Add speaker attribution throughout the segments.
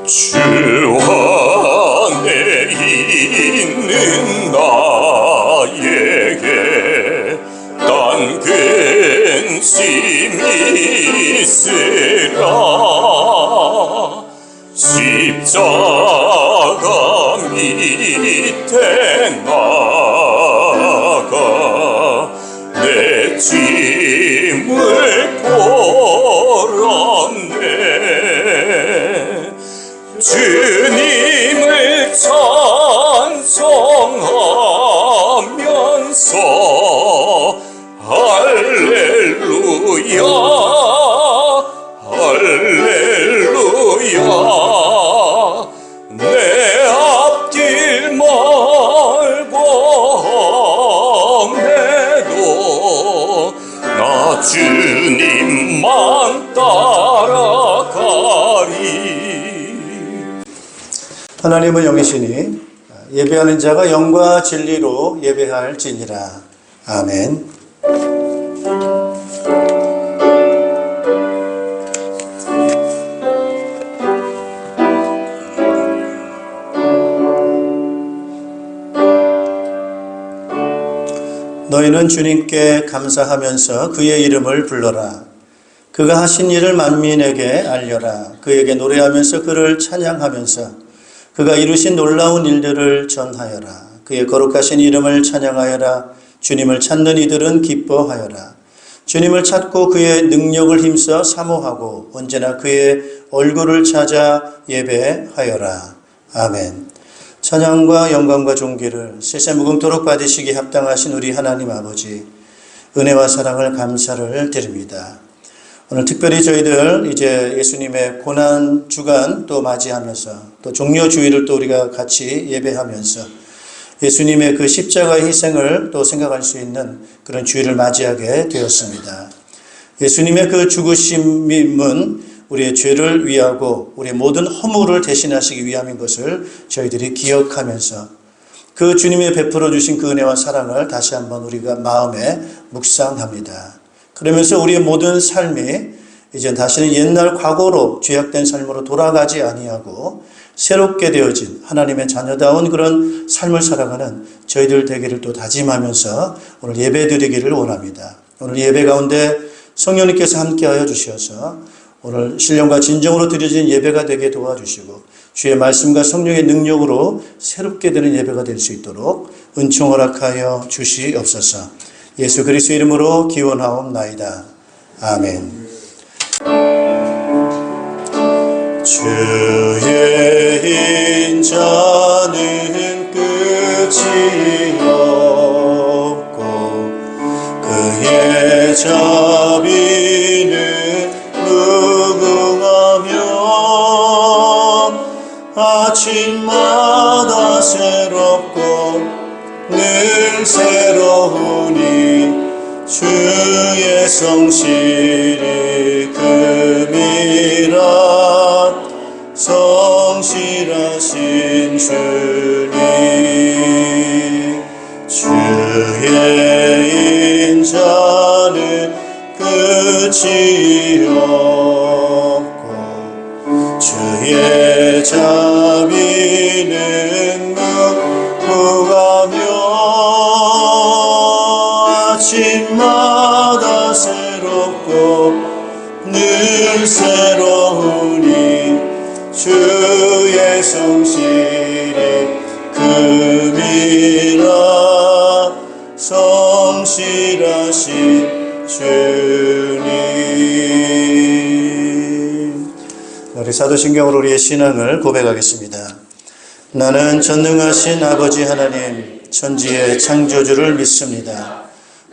Speaker 1: 주 안에 있는 나에게 딴 근심이 있으라. 십자가 밑에 나가 내 짐을 보았네. 주님을 찬송하면서 할렐루야 할렐루야. 내 앞길 멀고 험해도 나 주님만 따라가리.
Speaker 2: 하나님은 영이시니 예배하는 자가 영과 진리로 예배할지니라. 아멘. 너희는 주님께 감사하면서 그의 이름을 불러라. 그가 하신 일을 만민에게 알려라. 그에게 노래하면서 그를 찬양하면서 그가 이루신 놀라운 일들을 전하여라. 그의 거룩하신 이름을 찬양하여라. 주님을 찾는 이들은 기뻐하여라. 주님을 찾고 그의 능력을 힘써 사모하고 언제나 그의 얼굴을 찾아 예배하여라. 아멘. 찬양과 영광과 존귀를 세세 무궁토록 받으시기 합당하신 우리 하나님 아버지, 은혜와 사랑을 감사를 드립니다. 오늘 특별히 저희들 이제 예수님의 고난 주간 또 맞이하면서 또 종려 주일을 또 우리가 같이 예배하면서 예수님의 그 십자가의 희생을 또 생각할 수 있는 그런 주일을 맞이하게 되었습니다. 예수님의 그 죽으심은 우리의 죄를 위하고 우리의 모든 허물을 대신하시기 위함인 것을 저희들이 기억하면서 그 주님의 베풀어 주신 그 은혜와 사랑을 다시 한번 우리가 마음에 묵상합니다. 그러면서 우리의 모든 삶이 이제 다시는 옛날 과거로 죄악된 삶으로 돌아가지 아니하고 새롭게 되어진 하나님의 자녀다운 그런 삶을 살아가는 저희들 되기를 또 다짐하면서 오늘 예배 드리기를 원합니다. 오늘 예배 가운데 성령님께서 함께하여 주셔서 오늘 신령과 진정으로 드려진 예배가 되게 도와주시고 주의 말씀과 성령의 능력으로 새롭게 되는 예배가 될 수 있도록 은총 허락하여 주시옵소서. 예수 그리스도 이름으로 기원하옵나이다. 아멘. 주의 인자는 끝이 없고 그의 자비는 무궁하며 아침마다 새롭고 늘 새로우니 주의 성실이 금이라. 성실하신 주님, 주의 인자는 끝이 없고 주의 자비는 무궁하며 아침마다 새롭고 늘 새로우니 주의 성실이 금이라. 성실하신 주님. 우리 사도신경으로 우리의 신앙을 고백하겠습니다. 나는 전능하신 아버지 하나님 천지의 창조주를 믿습니다.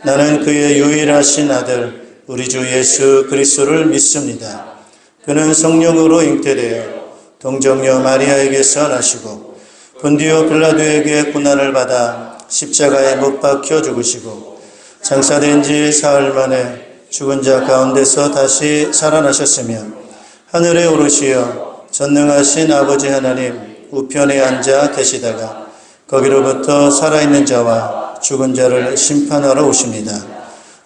Speaker 2: 나는 그의 유일하신 아들 우리 주 예수 그리스도를 믿습니다. 그는 성령으로 잉태되어 동정녀 마리아에게서 나시고 본디오 빌라도에게 고난을 받아 십자가에 못 박혀 죽으시고 장사된 지 사흘 만에 죽은 자 가운데서 다시 살아나셨으며 하늘에 오르시어 전능하신 아버지 하나님 우편에 앉아 계시다가 거기로부터 살아있는 자와 죽은 자를 심판하러 오십니다.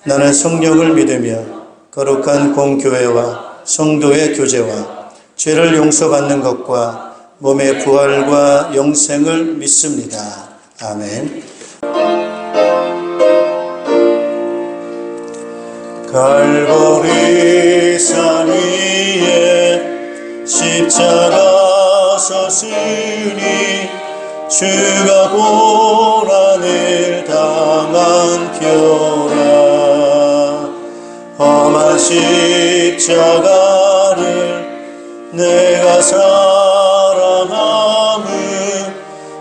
Speaker 2: 나는 성령을 믿으며 거룩한 공교회와 성도의 교제와 죄를 용서받는 것과 몸의 부활과 영생을 믿습니다. 아멘. 갈보리 산 위에 십자가 섰으니 주가 고난을 당한 표라. 험한 십자가를 내가 사랑함은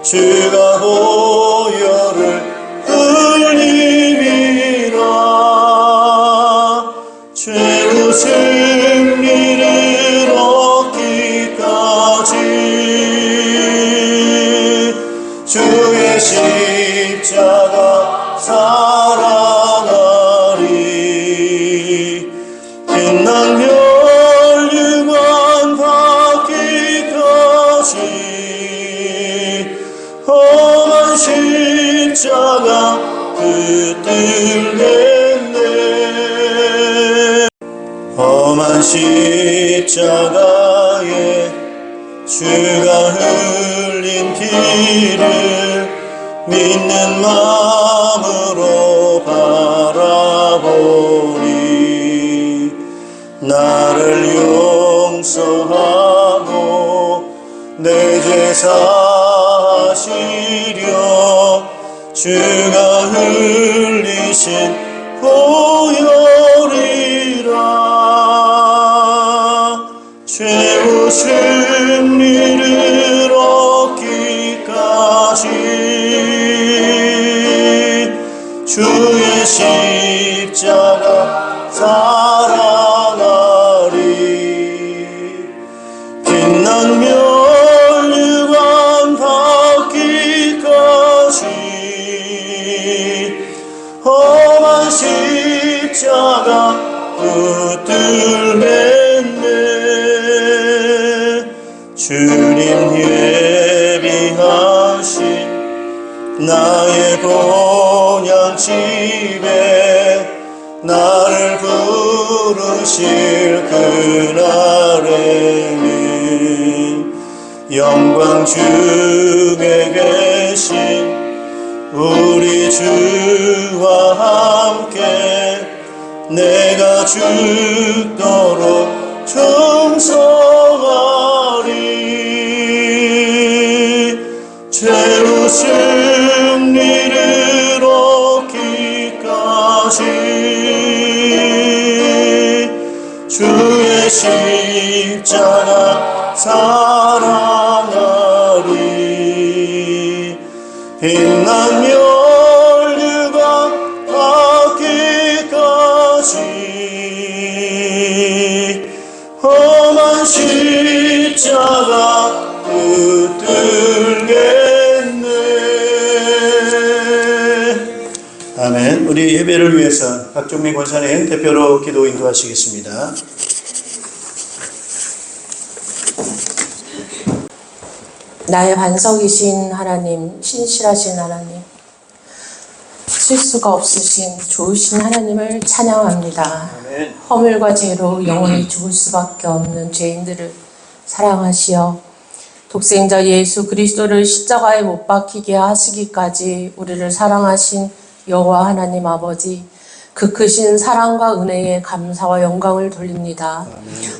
Speaker 2: 주가 보혈을 흘림이라. 죄로 승리를 얻기까지 주의 십자가 사랑하리. 빛난 멸류관 받기까지 험한 십자가 붙들겠네. 험한 십자가에 주가 흘린 피를 믿는 마음으로 바라보니 나를 용서하고 내 죄 사하시려 주가 흘리신 보혈이라. 죄로 승리를 얻기까지 주의 십자가 사랑하리. 빛난 멸류관 받기까지 험한 십자가 붙들겠네. 주님 예비하신 나의 본향집에 나를 부르실 그날에는 영광 중에 계신 우리 주와 함께 내가 죽도록 충성하리. 죄로 승리를 얻기까지 주의 십자가 사랑하리. 빛난 멸류관 받기까지 험한 십자가 붙들겠네. 아멘. 우리 예배를 위해서 박종민 권사님 대표로 기도 인도하시겠습니다.
Speaker 3: 나의 반석이신 하나님, 신실하신 하나님, 실수가 없으신 좋으신 하나님을 찬양합니다.
Speaker 2: 아멘.
Speaker 3: 허물과 죄로 영원히 죽을 수밖에 없는 죄인들을 사랑하시어 독생자 예수 그리스도를 십자가에 못 박히게 하시기까지 우리를 사랑하신 여호와 하나님 아버지, 그 크신 사랑과 은혜에 감사와 영광을 돌립니다.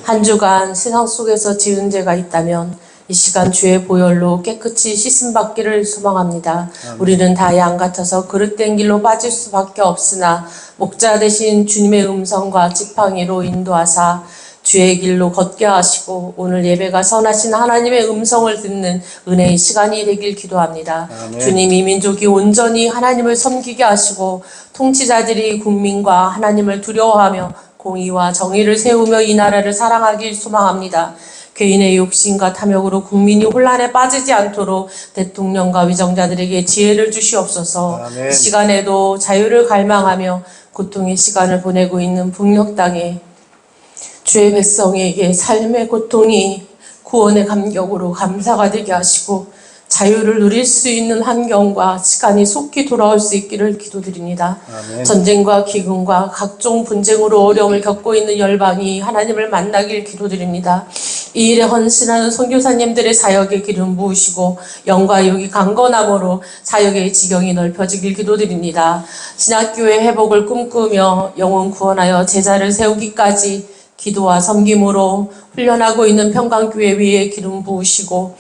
Speaker 3: 한 주간 세상 속에서 지은 죄가 있다면 이 시간 주의 보혈로 깨끗이 씻음 받기를 소망합니다. 우리는 다 양 같아서 그릇된 길로 빠질 수밖에 없으나 목자 되신 주님의 음성과 지팡이로 인도하사 주의 길로 걷게 하시고 오늘 예배가 선하신 하나님의 음성을 듣는 은혜의 시간이 되길 기도합니다.
Speaker 2: 아멘.
Speaker 3: 주님, 이 민족이 온전히 하나님을 섬기게 하시고 통치자들이 국민과 하나님을 두려워하며 공의와 정의를 세우며 이 나라를 사랑하길 소망합니다. 개인의 욕심과 탐욕으로 국민이 혼란에 빠지지 않도록 대통령과 위정자들에게 지혜를 주시옵소서.
Speaker 2: 아멘.
Speaker 3: 이 시간에도 자유를 갈망하며 고통의 시간을 보내고 있는 북녘 땅에 주의 백성에게 삶의 고통이 구원의 감격으로 감사가 되게 하시고 자유를 누릴 수 있는 환경과 시간이 속히 돌아올 수 있기를 기도드립니다.
Speaker 2: 아멘.
Speaker 3: 전쟁과 기근과 각종 분쟁으로 어려움을 겪고 있는 열방이 하나님을 만나길 기도드립니다. 이 일에 헌신하는 선교사님들의 사역의 기름 부으시고 영과 육이 강건함으로 사역의 지경이 넓혀지길 기도드립니다. 신학교의 회복을 꿈꾸며 영혼 구원하여 제자를 세우기까지 기도와 섬김으로 훈련하고 있는 평강교회 위에 기름 부으시고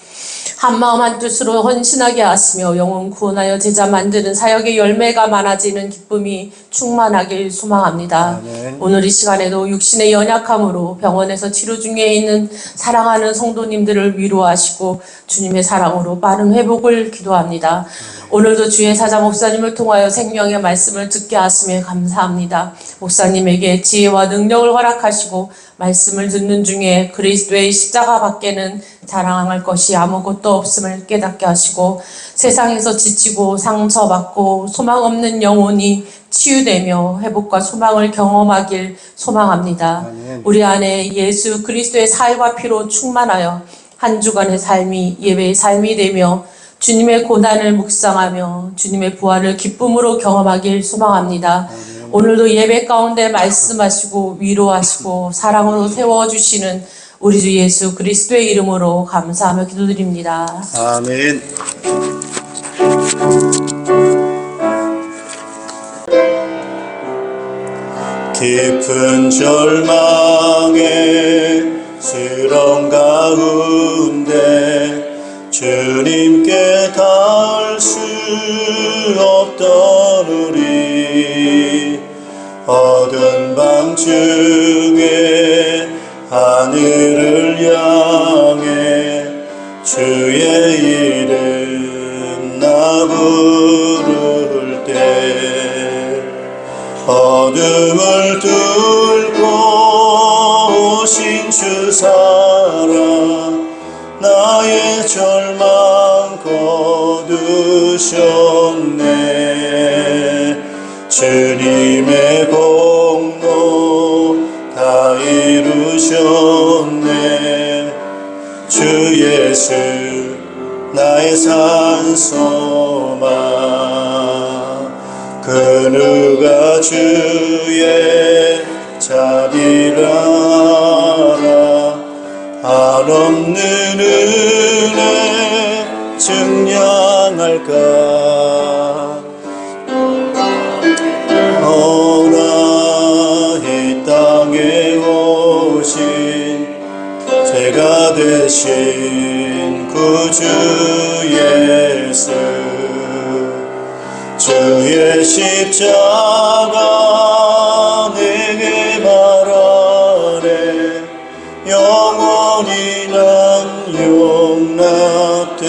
Speaker 3: 한마음 한뜻으로 헌신하게 하시며 영혼 구원하여 제자 만드는 사역의 열매가 많아지는 기쁨이 충만하길 소망합니다.
Speaker 2: 아멘.
Speaker 3: 오늘 이 시간에도 육신의 연약함으로 병원에서 치료 중에 있는 사랑하는 성도님들을 위로하시고 주님의 사랑으로 빠른 회복을 기도합니다. 오늘도 주의 사자 목사님을 통하여 생명의 말씀을 듣게 하시며 감사합니다. 목사님에게 지혜와 능력을 허락하시고 말씀을 듣는 중에 그리스도의 십자가 밖에는 자랑할 것이 아무것도 없음을 깨닫게 하시고 세상에서 지치고 상처받고 소망 없는 영혼이 치유되며 회복과 소망을 경험하길 소망합니다.
Speaker 2: 아멘.
Speaker 3: 우리 안에 예수 그리스도의 살과 피로 충만하여 한 주간의 삶이 예배의 삶이 되며 주님의 고난을 묵상하며 주님의 부활을 기쁨으로 경험하길 소망합니다. 오늘도 예배 가운데 말씀하시고 위로하시고 사랑으로 세워주시는 우리 주 예수 그리스도의 이름으로 감사하며 기도드립니다.
Speaker 2: 아멘. 깊은 절망에 쓰러운 가운데 주님께 닿을 수 없던 우리 어두운 밤중에 하늘을 향해 주의 이름 나 부를 때 어둠을 뚫고 오신 주 사랑 나의 절망 거두셨네. 주님의 공로 다 이루셨네. 주 예수 나의 산소망 그 누가 주의 자비라 한없는 은혜 증량할까. 오라 이 땅에 오신 죄가 되신 구주 예수 주의 십자가 내게 말하네. 영원히 난 용납됐네.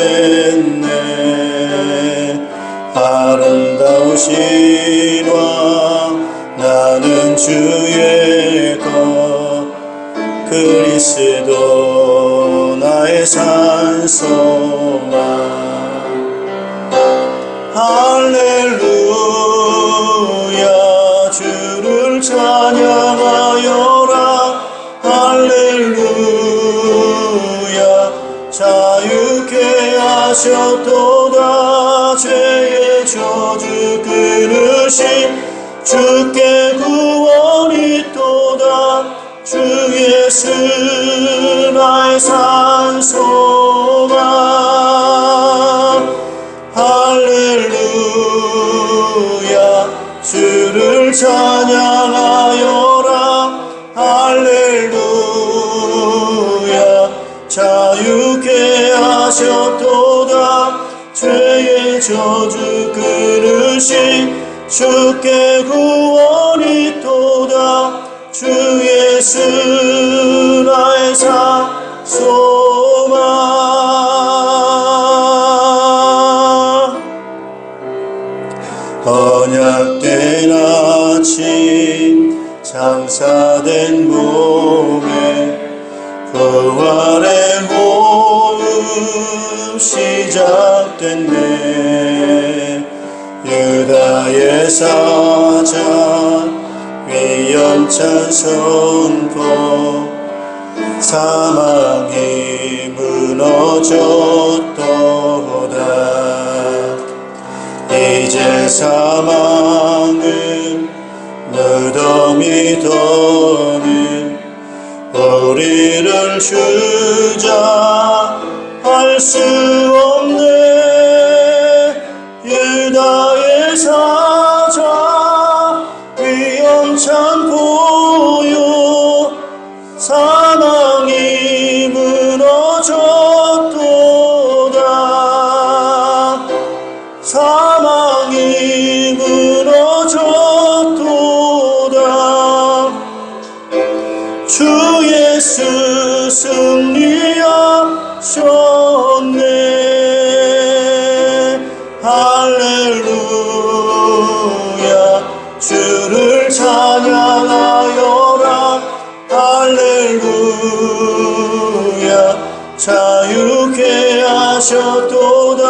Speaker 2: 아름다우신 왕 나는 주의 것 그리스도 나의 산소망. 할렐루야 주를 찬양하여라. 할렐루야 자유케 하셨도다. 죄의 저주 끊으신 주께 구원이 있도다. 주 예수 나의 산소망. 할렐루야 주를 찬양하여라. 할렐루야 자유케 하셨도다. 죄의 저주 끊으신 주께 구원이 있도다. 주 예수 나의 산소망. 언약된 아침 장사된 몸에 부활의 호흡 시작됐네. 유다의 사자 위험찬 선포 사망이 무너졌도다. 이제 사망은 무덤이 더는 우리를 주 주자 할 수 없네. 유다의 사자 위험찬 보요 사망이 무너졌도다. 사망이 무너졌도다. 주 예수 승리하셨네. 할렐루야. 주를 찬양하여라. 할렐루야. 자유케 하셨도다.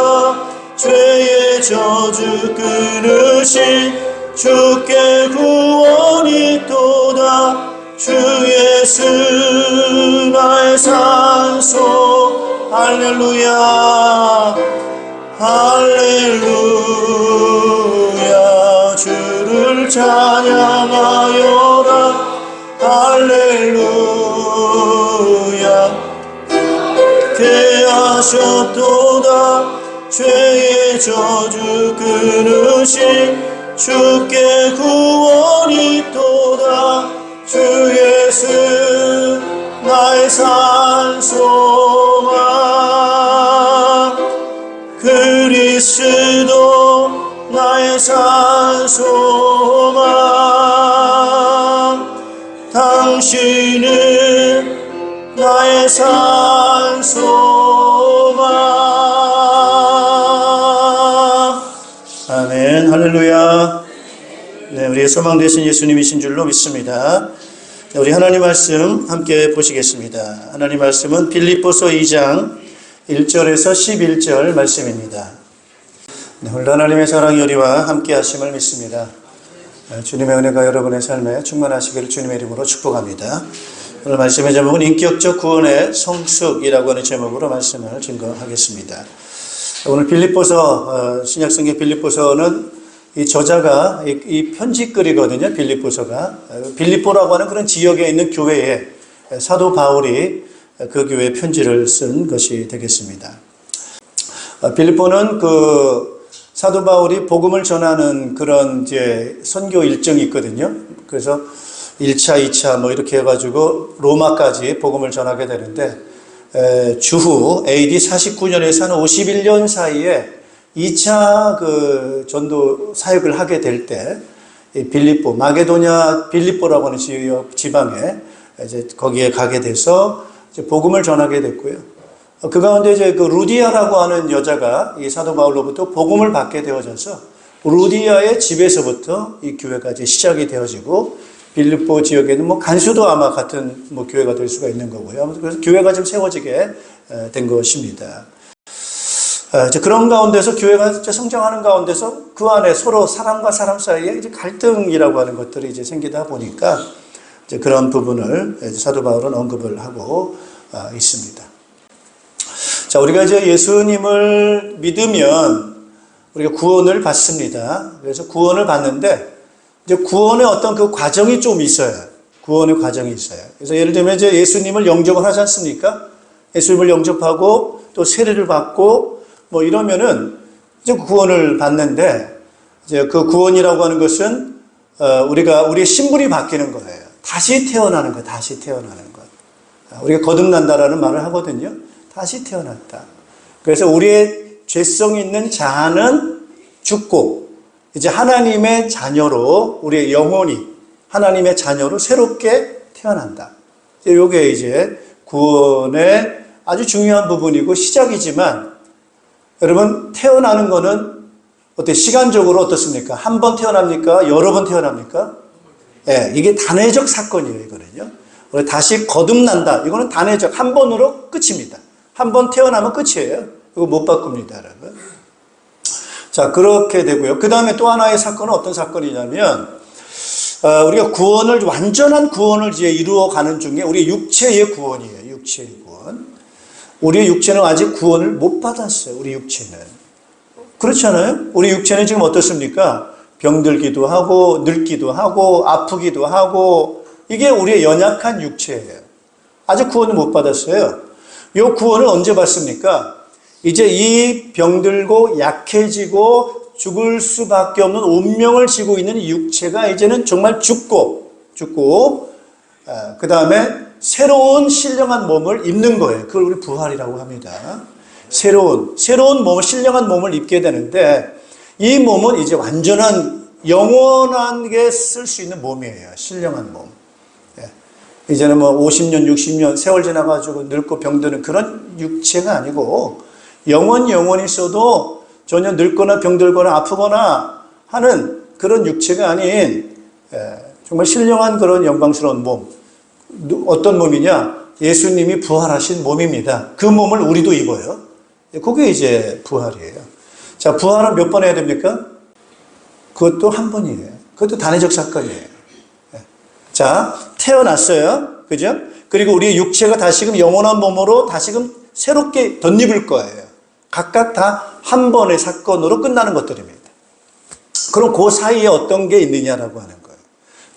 Speaker 2: 죄의 저주 끊으신 주께 구원이 있도다. 주 예수 나의 산소. 할렐루야. 할렐루야. 주를 찬양하여라. 할렐루야. 게 하셨도다. 죄의 저주 끊으신 주께 구원이 있도다. 주 예수 나의 산소만. 그리스도 나의 산소만. 당신은 나의 산소만. 아멘. 할렐루야. 네, 우리의 소망 되신 예수님이신 줄로 믿습니다. 네, 우리 하나님 말씀 함께 보시겠습니다. 하나님 말씀은 빌립보서 2장 1절에서 11절 말씀입니다. 네, 오늘 하나님의 사랑이 우리와 함께 하심을 믿습니다. 주님의 은혜가 여러분의 삶에 충만하시기를 주님의 이름으로 축복합니다. 오늘 말씀의 제목은 인격적 구원의 성숙이라고 하는 제목으로 말씀을 증거하겠습니다. 오늘 빌립보서, 신약성경 빌립보서는 이 저자가 이 편지글이거든요. 빌립보서가. 빌립보라고 하는 그런 지역에 있는 교회에 사도 바울이 그 교회에 편지를 쓴 것이 되겠습니다. 빌립보는 그 사도 바울이 복음을 전하는 그런 이제 선교 일정이 있거든요. 그래서 1차, 2차 뭐 이렇게 해가지고 로마까지 복음을 전하게 되는데, 주후 AD 49년에서 한 51년 사이에 2차 그 전도 사역을 하게 될 때, 빌립보, 마게도냐 빌립보라고 하는 지방에 이제 거기에 가게 돼서 이제 복음을 전하게 됐고요. 그 가운데 이제 그 루디아라고 하는 여자가 이 사도 바울로부터 복음을 받게 되어져서 루디아의 집에서부터 이 교회가 이제 시작이 되어지고, 빌립보 지역에는 뭐 간수도 아마 같은 뭐 교회가 될 수가 있는 거고요. 그래서 교회가 좀 세워지게 된 것입니다. 이제 그런 가운데서 교회가 이제 성장하는 가운데서 그 안에 서로 사람과 사람 사이에 이제 갈등이라고 하는 것들이 이제 생기다 보니까 이제 그런 부분을 이제 사도 바울은 언급을 하고 있습니다. 자, 우리가 이제 예수님을 믿으면 우리가 구원을 받습니다. 그래서 구원을 받는데 이제 구원의 어떤 그 과정이 좀 있어요. 구원의 과정이 있어요. 그래서 예를 들면 이제 예수님을 영접을 하지 않습니까? 예수님을 영접하고 또 세례를 받고 뭐 이러면은 이제 구원을 받는데, 이제 그 구원이라고 하는 것은 우리의 신분이 바뀌는 거예요. 다시 태어나는 거, 다시 태어나는 것. 우리가 거듭난다라는 말을 하거든요. 다시 태어났다. 그래서 우리의 죄성 있는 자아는 죽고 이제 하나님의 자녀로, 우리의 영혼이 하나님의 자녀로 새롭게 태어난다. 이게 이제 구원의 아주 중요한 부분이고 시작이지만, 여러분 태어나는 거는 어때? 시간적으로 어떻습니까? 한 번 태어납니까? 여러 번 태어납니까? 예, 이게 단회적 사건이에요, 이거는요. 우리 다시 거듭난다. 이거는 단회적, 한 번으로 끝입니다. 한 번 태어나면 끝이에요. 이거 못 바꿉니다, 여러분. 자, 그렇게 되고요. 그 다음에 또 하나의 사건은 어떤 사건이냐면, 우리가 구원을, 완전한 구원을 이제 이루어가는 중에 우리 육체의 구원이에요. 육체의 구원. 우리의 육체는 아직 구원을 못 받았어요. 우리 육체는. 그렇지 않아요? 우리 육체는 지금 어떻습니까? 병들기도 하고, 늙기도 하고, 아프기도 하고, 이게 우리의 연약한 육체예요. 아직 구원을 못 받았어요. 요 구원을 언제 받습니까? 이제 이 병들고 약해지고 죽을 수밖에 없는 운명을 지고 있는 이 육체가 이제는 정말 죽고 그 다음에 새로운 신령한 몸을 입는 거예요. 그걸 우리 부활이라고 합니다. 새로운 몸을, 신령한 몸을 입게 되는데, 이 몸은 이제 완전한 영원하게 쓸 수 있는 몸이에요. 신령한 몸. 이제는 뭐 50년, 60년 세월 지나가지고 늙고 병드는 그런 육체가 아니고, 영원히 있어도 전혀 늙거나 병들거나 아프거나 하는 그런 육체가 아닌 정말 신령한 그런 영광스러운 몸. 어떤 몸이냐? 예수님이 부활하신 몸입니다. 그 몸을 우리도 입어요. 그게 이제 부활이에요. 자, 부활은 몇 번 해야 됩니까? 그것도 한 번이에요. 그것도 단회적 사건이에요. 자, 태어났어요. 그죠? 그리고 우리 육체가 다시금 영원한 몸으로 다시금 새롭게 덧입을 거예요. 각각 다 한 번의 사건으로 끝나는 것들입니다. 그럼 그 사이에 어떤 게 있느냐라고 하는 거예요.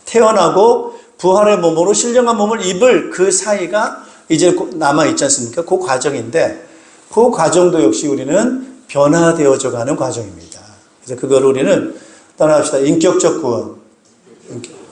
Speaker 2: 태어나고 부활의 몸으로 신령한 몸을 입을 그 사이가 이제 남아있지 않습니까? 그 과정인데, 그 과정도 역시 우리는 변화되어져 가는 과정입니다. 그래서 그걸 우리는 따라합시다. 인격적 구원.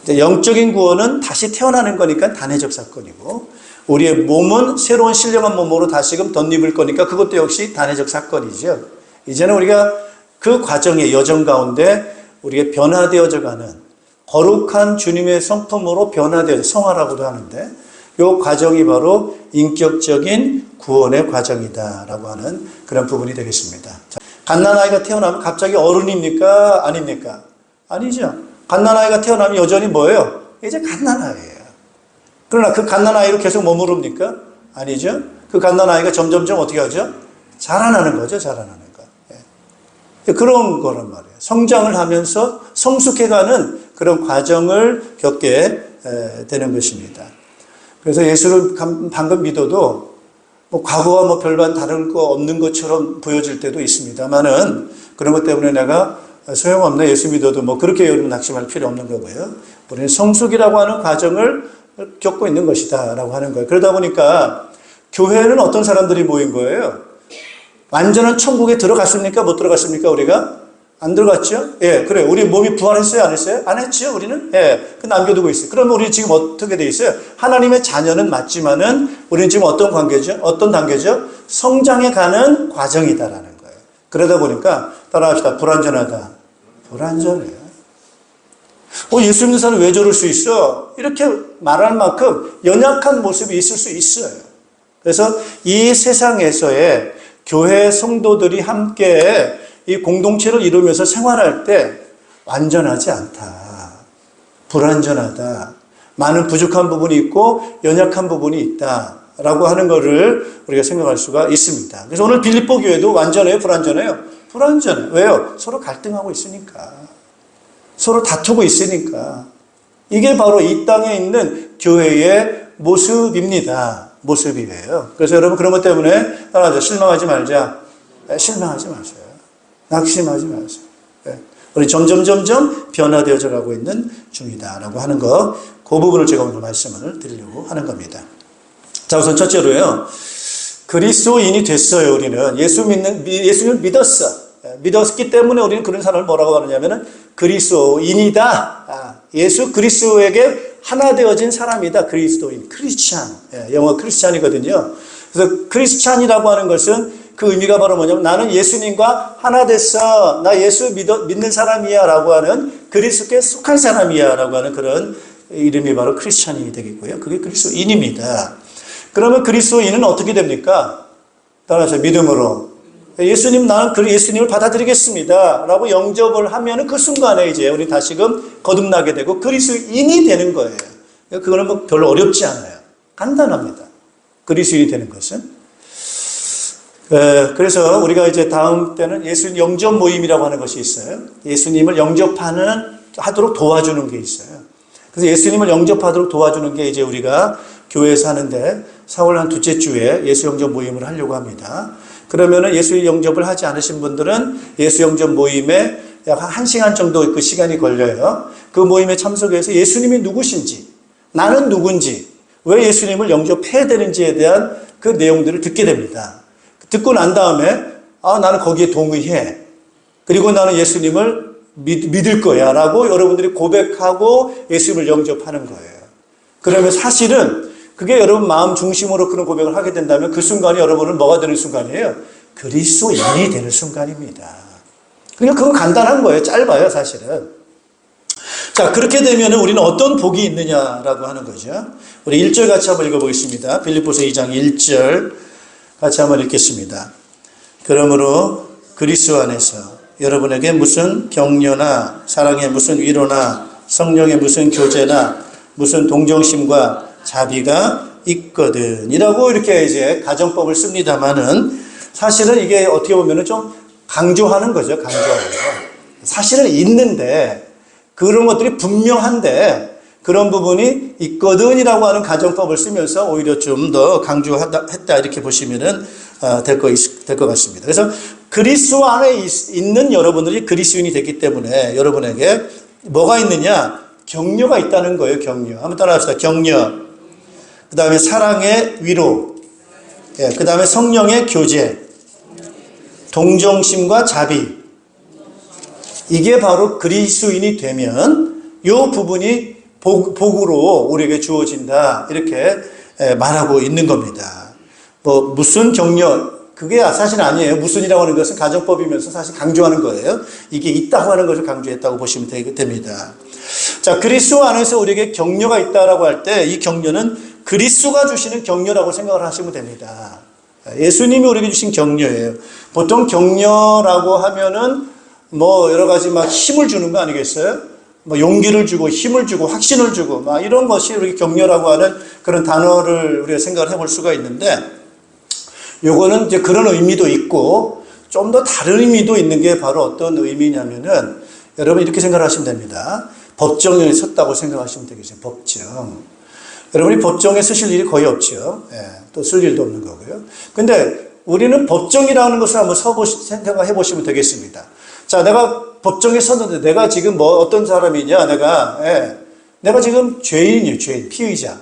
Speaker 2: 영적인 구원은 다시 태어나는 거니까 단회적 사건이고, 우리의 몸은 새로운 신령한 몸으로 다시금 덧입을 거니까 그것도 역시 단회적 사건이죠. 이제는 우리가 그 과정의 여정 가운데 우리가 변화되어져 가는 거룩한 주님의 성품으로 변화되어져, 성화라고도 하는데, 이 과정이 바로 인격적인 구원의 과정이다라고 하는 그런 부분이 되겠습니다. 자, 갓난아이가 태어나면 갑자기 어른입니까? 아닙니까? 아니죠. 갓난아이가 태어나면 여전히 뭐예요? 이제 갓난아이예요. 그러나 그 갓난아이로 계속 머무릅니까? 아니죠. 그 갓난아이가 점점점 어떻게 하죠? 자라나는 거죠. 자라나는 거. 그런 거란 말이에요. 성장을 하면서 성숙해가는 그런 과정을 겪게 되는 것입니다. 그래서 예수를 방금 믿어도 뭐 과거와 뭐 별반 다를 거 없는 것처럼 보여질 때도 있습니다만은, 그런 것 때문에 내가 소용없네, 예수 믿어도 뭐 그렇게 여러분 낙심할 필요 없는 거고요. 우리는 성숙이라고 하는 과정을 겪고 있는 것이다 라고 하는 거예요. 그러다 보니까 교회는 어떤 사람들이 모인 거예요? 완전한 천국에 들어갔습니까? 못 들어갔습니까? 우리가? 안 들어갔죠? 예, 그래요. 우리 몸이 부활했어요? 안 했어요? 안 했죠, 우리는? 예, 그 남겨두고 있어요. 그러면 우리 지금 어떻게 돼 있어요? 하나님의 자녀는 맞지만은, 우리는 지금 어떤 관계죠? 어떤 단계죠? 성장해 가는 과정이다라는 거예요. 그러다 보니까, 따라합시다. 불완전하다. 불완전해요. 예수 믿는 사람이 왜 저럴 수 있어? 이렇게 말할 만큼 연약한 모습이 있을 수 있어요. 그래서 이 세상에서의 교회 성도들이 함께 이 공동체를 이루면서 생활할 때 완전하지 않다. 불완전하다. 많은 부족한 부분이 있고 연약한 부분이 있다라고 하는 것을 우리가 생각할 수가 있습니다. 그래서 오늘 빌립보 교회도 완전해요? 불완전해요? 불완전해요. 왜요? 서로 갈등하고 있으니까. 서로 다투고 있으니까. 이게 바로 이 땅에 있는 교회의 모습입니다. 모습이에요. 그래서 여러분 그런 것 때문에 따라하죠. 실망하지 말자. 실망하지 마세요. 낙심하지 마세요. 우리 점점 변화되어져 가고 있는 중이다라고 하는 것, 그 부분을 제가 오늘 말씀을 드리려고 하는 겁니다. 자, 우선 첫째로요. 그리스도인이 됐어요. 우리는 예수님을 믿었어. 믿었기 때문에 우리는 그런 사람을 뭐라고 하느냐면은 그리스도인이다. 예수 그리스도에게 하나 되어진 사람이다. 그리스도인, 크리스찬. 영어 크리스찬이거든요. 그래서 크리스찬이라고 하는 것은 그 의미가 바로 뭐냐면 나는 예수님과 하나 됐어. 나 예수 믿는 사람이야 라고 하는, 그리스도께 속한 사람이야 라고 하는 그런 이름이 바로 크리스찬이 되겠고요. 그게 그리스도인입니다. 그러면 그리스도인은 어떻게 됩니까? 따라서 믿음으로. 나는 예수님을 받아들이겠습니다 라고 영접을 하면 그 순간에 이제 우리 다시금 거듭나게 되고 그리스도인이 되는 거예요. 그거는 뭐 별로 어렵지 않아요. 간단합니다. 그리스도인이 되는 것은. 그래서 우리가 이제 다음 때는 예수님 영접 모임이라고 하는 것이 있어요. 예수님을 영접하도록 도와주는 게 있어요. 그래서 예수님을 영접하도록 도와주는 게 이제 우리가 교회에서 하는데 4월 한 둘째 주에 예수 영접 모임을 하려고 합니다. 그러면은 예수 영접을 하지 않으신 분들은 예수 영접 모임에 약 1시간 정도 그 시간이 걸려요. 그 모임에 참석해서 예수님이 누구신지, 나는 누군지, 왜 예수님을 영접해야 되는지에 대한 그 내용들을 듣게 됩니다. 듣고 난 다음에 나는 거기에 동의해. 그리고 나는 예수님을 믿을 거야 라고 여러분들이 고백하고 예수님을 영접하는 거예요. 그러면 사실은 그게 여러분 마음 중심으로 그런 고백을 하게 된다면 그 순간이 여러분은 뭐가 되는 순간이에요? 그리스도인이 되는 순간입니다. 그냥 그건 간단한 거예요. 짧아요, 사실은. 자, 그렇게 되면 우리는 어떤 복이 있느냐라고 하는 거죠. 우리 1절 같이 한번 읽어보겠습니다. 빌립보서 2장 1절 같이 한번 읽겠습니다. 그러므로 그리스도 안에서 여러분에게 무슨 격려나 사랑의 무슨 위로나 성령의 무슨 교제나 무슨 동정심과 자비가 있거든 이라고 이렇게 이제 가정법을 씁니다만은 사실은 이게 어떻게 보면은 좀 강조하는 거죠. 강조하는 거. 사실은 있는데 그런 것들이 분명한데 그런 부분이 있거든이라고 하는 가정법을 쓰면서 오히려 좀 더 강조했다 이렇게 보시면은 될 것 같습니다. 그래서 그리스도 안에 있는 여러분들이 그리스도인이 됐기 때문에 여러분에게 뭐가 있느냐? 격려가 있다는 거예요. 격려. 한번 따라합시다. 격려. 그 다음에 사랑의 위로. 그 다음에 성령의 교제. 동정심과 자비. 이게 바로 그리스도인이 되면 이 부분이 복으로 우리에게 주어진다. 이렇게 말하고 있는 겁니다. 뭐 무슨 격려, 그게 사실 아니에요. 무슨이라고 하는 것은 가정법이면서 사실 강조하는 거예요. 이게 있다고 하는 것을 강조했다고 보시면 됩니다. 자, 그리스도 안에서 우리에게 격려가 있다라고 할 때 이 격려는 그리스도가 주시는 격려라고 생각을 하시면 됩니다. 예수님이 우리에게 주신 격려예요. 보통 격려라고 하면은 뭐 여러 가지 막 힘을 주는 거 아니겠어요? 뭐 용기를 주고 힘을 주고 확신을 주고 막 이런 것이 우리 격려라고 하는 그런 단어를 우리가 생각을 해볼 수가 있는데 요거는 이제 그런 의미도 있고 좀 더 다른 의미도 있는 게 바로 어떤 의미냐면은 여러분 이렇게 생각하시면 됩니다. 법정에 섰다고 생각하시면 되겠어요. 법정. 여러분이 법정에 서실 일이 거의 없죠. 또 쓸 일도 없는 거고요. 근데 우리는 법정이라는 것을 한번 생각해 보시면 되겠습니다. 자, 내가 법정에 섰는데 내가 지금 뭐 어떤 사람이냐? 내가 지금 죄인이에요. 죄인, 피의자.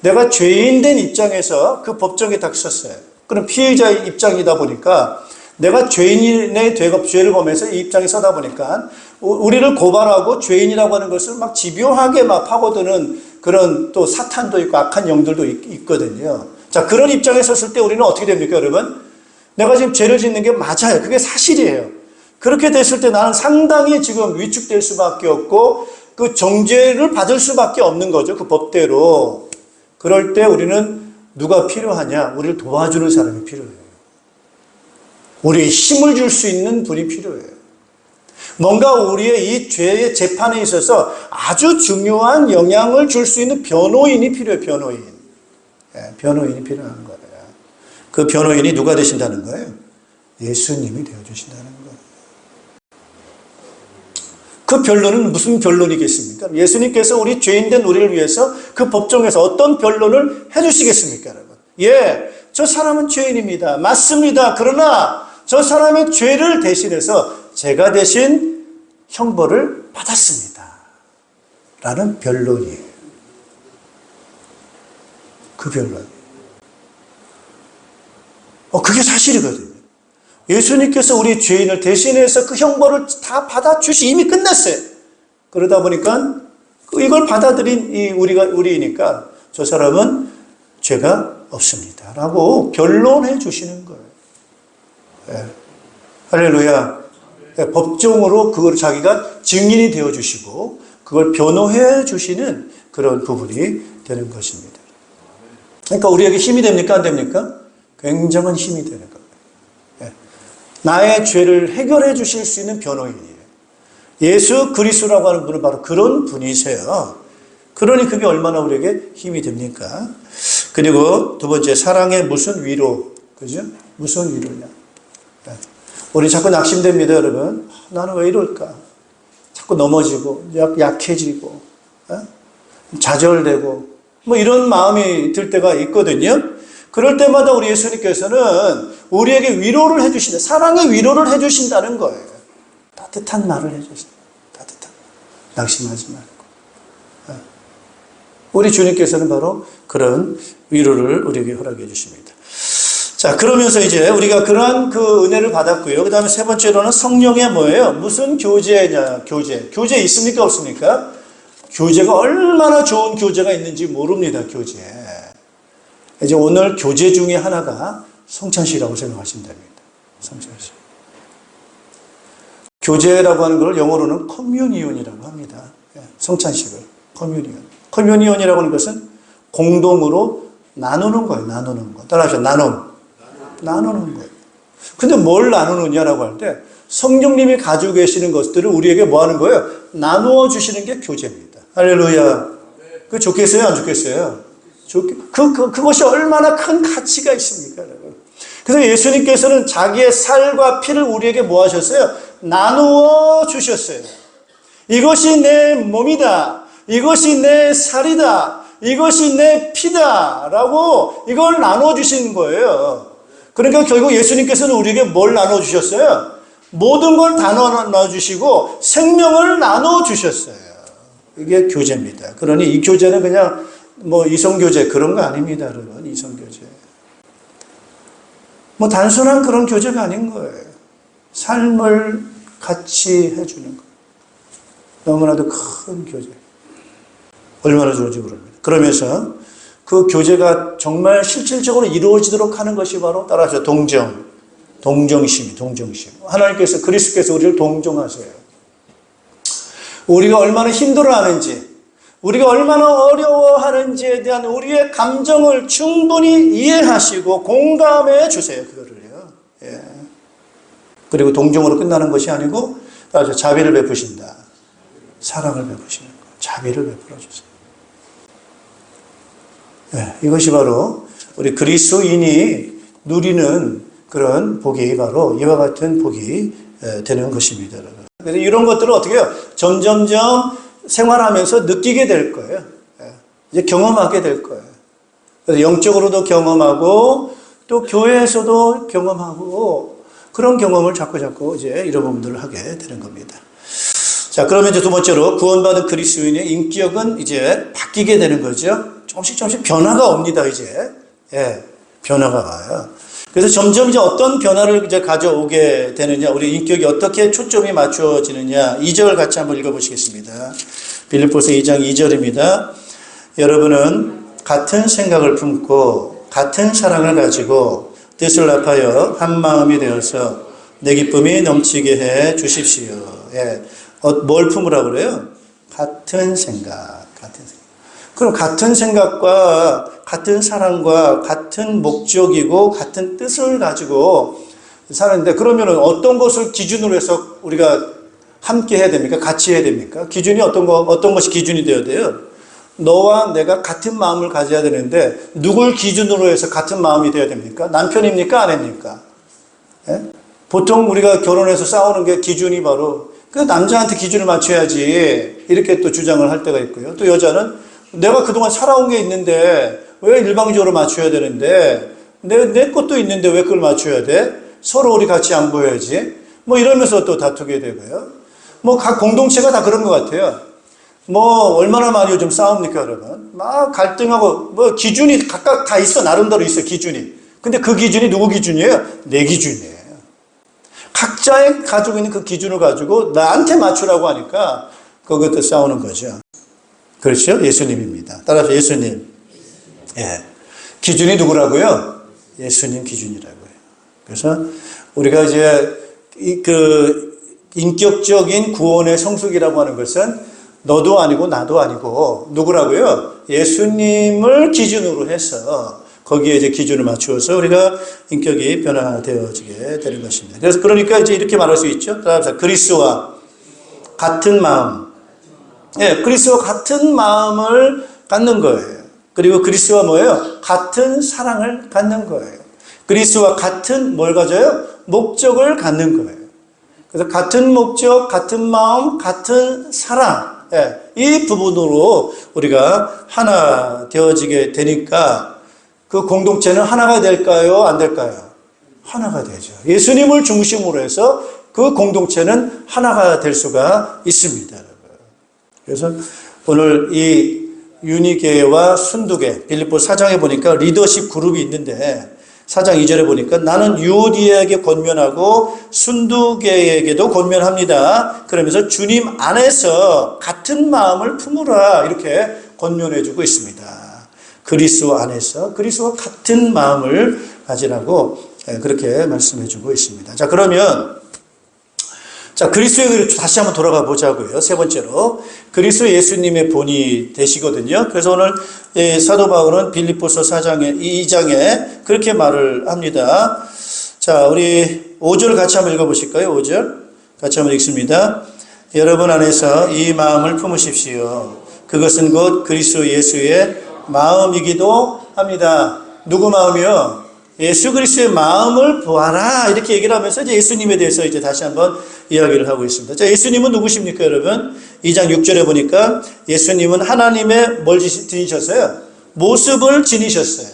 Speaker 2: 내가 죄인된 입장에서 그 법정에 딱 섰어요. 그럼 피의자의 입장이다 보니까 내가 죄인의 죄를 범해서 이 입장에 서다 보니까 우리를 고발하고 죄인이라고 하는 것을 막 집요하게 막 파고드는 그런 또 사탄도 있고 악한 영들도 있거든요. 자, 그런 입장에 섰을 때 우리는 어떻게 됩니까, 여러분? 내가 지금 죄를 짓는 게 맞아요. 그게 사실이에요. 그렇게 됐을 때 나는 상당히 지금 위축될 수밖에 없고 그 정죄를 받을 수밖에 없는 거죠. 그 법대로. 그럴 때 우리는 누가 필요하냐? 우리를 도와주는 사람이 필요해요. 우리의 힘을 줄 수 있는 분이 필요해요. 뭔가 우리의 이 죄의 재판에 있어서 아주 중요한 영향을 줄 수 있는 변호인이 필요해요. 변호인. 변호인이 필요한 거예요. 그 변호인이 누가 되신다는 거예요? 예수님이 되어주신다는 거예요. 그 변론은 무슨 변론이겠습니까? 예수님께서 우리 죄인된 우리를 위해서 그 법정에서 어떤 변론을 해주시겠습니까, 여러분? 저 사람은 죄인입니다. 맞습니다. 그러나 저 사람의 죄를 대신해서 제가 대신 형벌을 받았습니다. 라는 변론이에요. 그 변론. 그게 사실이거든요. 예수님께서 우리 죄인을 대신해서 그 형벌을 다 받아주시 이미 끝났어요. 그러다 보니까 이걸 받아들인 우리니까 저 사람은 죄가 없습니다. 라고 변론해 주시는 거예요. 할렐루야. 법정으로 그걸 자기가 증인이 되어 주시고 그걸 변호해 주시는 그런 부분이 되는 것입니다. 그러니까 우리에게 힘이 됩니까? 안 됩니까? 굉장한 힘이 되는 겁니다. 나의 죄를 해결해 주실 수 있는 변호인이에요. 예수 그리스도라고 하는 분은 바로 그런 분이세요. 그러니 그게 얼마나 우리에게 힘이 됩니까? 그리고 두 번째, 사랑의 무슨 위로. 그죠? 무슨 위로냐. 우리 자꾸 낙심됩니다, 여러분. 나는 왜 이럴까? 자꾸 넘어지고, 약해지고, 좌절되고, 뭐 이런 마음이 들 때가 있거든요. 그럴 때마다 우리 예수님께서는 우리에게 위로를 해주신다. 사랑의 위로를 해주신다는 거예요. 따뜻한 말을 해주신다. 따뜻한. 낙심하지 말고. 우리 주님께서는 바로 그런 위로를 우리에게 허락해 주십니다. 자, 그러면서 이제 우리가 그러한 그 은혜를 받았고요. 그 다음에 세 번째로는 성령의 뭐예요? 무슨 교제냐, 교제. 교제 있습니까? 없습니까? 교제가 얼마나 좋은 교제가 있는지 모릅니다, 교제. 이제 오늘 교제 중에 하나가 성찬식이라고 생각하시면 됩니다. 성찬식. 교제라고 하는 걸 영어로는 커뮤니온이라고 합니다. 성찬식을. 커뮤니온. 커뮤니온이라고 하는 것은 공동으로 나누는 거예요, 나누는 거. 따라하셔, 나누는 거예요. 근데 뭘 나누느냐라고 할 때 성령님이 가지고 계시는 것들을 우리에게 뭐 하는 거예요? 나누어 주시는 게 교제입니다. 할렐루야. 그 좋겠어요? 안 좋겠어요? 그것이 얼마나 큰 가치가 있습니까, 여러분? 그래서 예수님께서는 자기의 살과 피를 우리에게 뭐 하셨어요? 나누어 주셨어요. 이것이 내 몸이다. 이것이 내 살이다. 이것이 내 피다. 라고 이걸 나누어 주시는 거예요. 그러니까 결국 예수님께서는 우리에게 뭘 나눠 주셨어요? 모든 걸 다 나눠 주시고 생명을 나눠 주셨어요. 이게 교제입니다. 그러니 이 교제는 그냥 뭐 이성교제 그런 거 아닙니다, 여러분. 이성교제. 뭐 단순한 그런 교제가 아닌 거예요. 삶을 같이 해주는 거예요. 너무나도 큰 교제. 얼마나 좋은지 모릅니다. 그러면서 그 교제가 정말 실질적으로 이루어지도록 하는 것이 바로 따라서 동정심. 하나님께서 그리스도께서 우리를 동정하세요. 우리가 얼마나 힘들어하는지, 우리가 얼마나 어려워하는지에 대한 우리의 감정을 충분히 이해하시고 공감해 주세요. 그거를요. 예. 그리고 동정으로 끝나는 것이 아니고 따라서 자비를 베푸신다. 사랑을 베푸시는 거. 자비를 베풀어 주세요. 네, 이것이 바로 우리 그리스도인이 누리는 그런 복이 바로 이와 같은 복이 되는 것입니다. 그래서 이런 것들을 어떻게 해요? 점점점 생활하면서 느끼게 될 거예요. 이제 경험하게 될 거예요. 그래서 영적으로도 경험하고 또 교회에서도 경험하고 그런 경험을 자꾸 이제 이런 부분들을 하게 되는 겁니다. 자, 그러면 이제 두 번째로 구원받은 그리스도인의 인격은 이제 바뀌게 되는 거죠. 조금씩 변화가 옵니다, 이제. 예, 변화가 와요. 그래서 점점 이제 어떤 변화를 이제 가져오게 되느냐, 우리 인격이 어떻게 초점이 맞추어지느냐, 2절 같이 한번 읽어보시겠습니다. 빌립보서 2장 2절입니다. 여러분은 같은 생각을 품고 같은 사랑을 가지고 뜻을 합하여 한 마음이 되어서 내 기쁨이 넘치게 해 주십시오. 예. 뭘 품으라고 그래요? 같은 생각. 그럼 같은 생각과 같은 사랑과 같은 목적이고 같은 뜻을 가지고 사는데 그러면은 어떤 것을 기준으로 해서 우리가 함께 해야 됩니까? 같이 해야 됩니까? 기준이 어떤 것이 기준이 되어야 돼요? 너와 내가 같은 마음을 가져야 되는데 누굴 기준으로 해서 같은 마음이 되어야 됩니까? 남편입니까? 아내입니까? 예? 보통 우리가 결혼해서 싸우는 게 기준이 바로 그 남자한테 기준을 맞춰야지 이렇게 또 주장을 할 때가 있고요. 또 여자는 내가 그동안 살아온 게 있는데 왜 일방적으로 맞춰야 되는데 내 것도 있는데 왜 그걸 맞춰야 돼? 서로 우리 같이 안 보여야지. 뭐 이러면서 또 다투게 되고요. 뭐 각 공동체가 다 그런 것 같아요. 뭐 얼마나 많이 요즘 싸웁니까, 여러분? 막 갈등하고 뭐 기준이 각각 다 있어. 나름대로 있어, 기준이. 근데 그 기준이 누구 기준이에요? 내 기준이에요. 각자의 가지고 있는 그 기준을 가지고 나한테 맞추라고 하니까 그것도 싸우는 거죠. 그렇죠? 예수님입니다. 따라서 예수님. 예. 기준이 누구라고요? 예수님 기준이라고요. 그래서 우리가 이제 그 인격적인 구원의 성숙이라고 하는 것은 너도 아니고 나도 아니고 누구라고요? 예수님을 기준으로 해서 거기에 이제 기준을 맞추어서 우리가 인격이 변화되어지게 되는 것입니다. 그래서 그러니까 이제 이렇게 말할 수 있죠. 따라서 그리스도와 같은 마음. 예, 그리스도와 같은 마음을 갖는 거예요. 그리고 그리스도와 뭐예요? 같은 사랑을 갖는 거예요. 그리스도와 같은 뭘 가져요? 목적을 갖는 거예요. 그래서 같은 목적, 같은 마음, 같은 사랑. 예, 이 부분으로 우리가 하나 되어지게 되니까 그 공동체는 하나가 될까요? 안 될까요? 하나가 되죠. 예수님을 중심으로 해서 그 공동체는 하나가 될 수가 있습니다. 그래서 오늘 이 유니계와 순두계, 빌립보 4장에 보니까 리더십 그룹이 있는데 4장 2절에 보니까 나는 유오디아에게 권면하고 순두계에게도 권면합니다. 그러면서 주님 안에서 같은 마음을 품으라 이렇게 권면해주고 있습니다. 그리스도 안에서 그리스도와 같은 마음을 가지라고 그렇게 말씀해주고 있습니다. 자, 그러면 그리스도의 의로 다시 한번 돌아가 보자고요. 세 번째로 그리스도 예수님의 본이 되시거든요. 그래서 오늘 사도 바울은 빌립보서 2장에 그렇게 말을 합니다. 자, 우리 5절 같이 한번 읽어보실까요? 5절 같이 한번 읽습니다. 여러분 안에서 이 마음을 품으십시오. 그것은 곧 그리스도 예수의 마음이기도 합니다. 누구 마음이요? 예수 그리스도의 마음을 보아라 이렇게 얘기를 하면서 이제 예수님에 대해서 이제 다시 한번 이야기를 하고 있습니다. 자, 예수님은 누구십니까, 여러분? 2장 6절에 보니까 예수님은 하나님의 뭘 지니셨어요? 모습을 지니셨어요.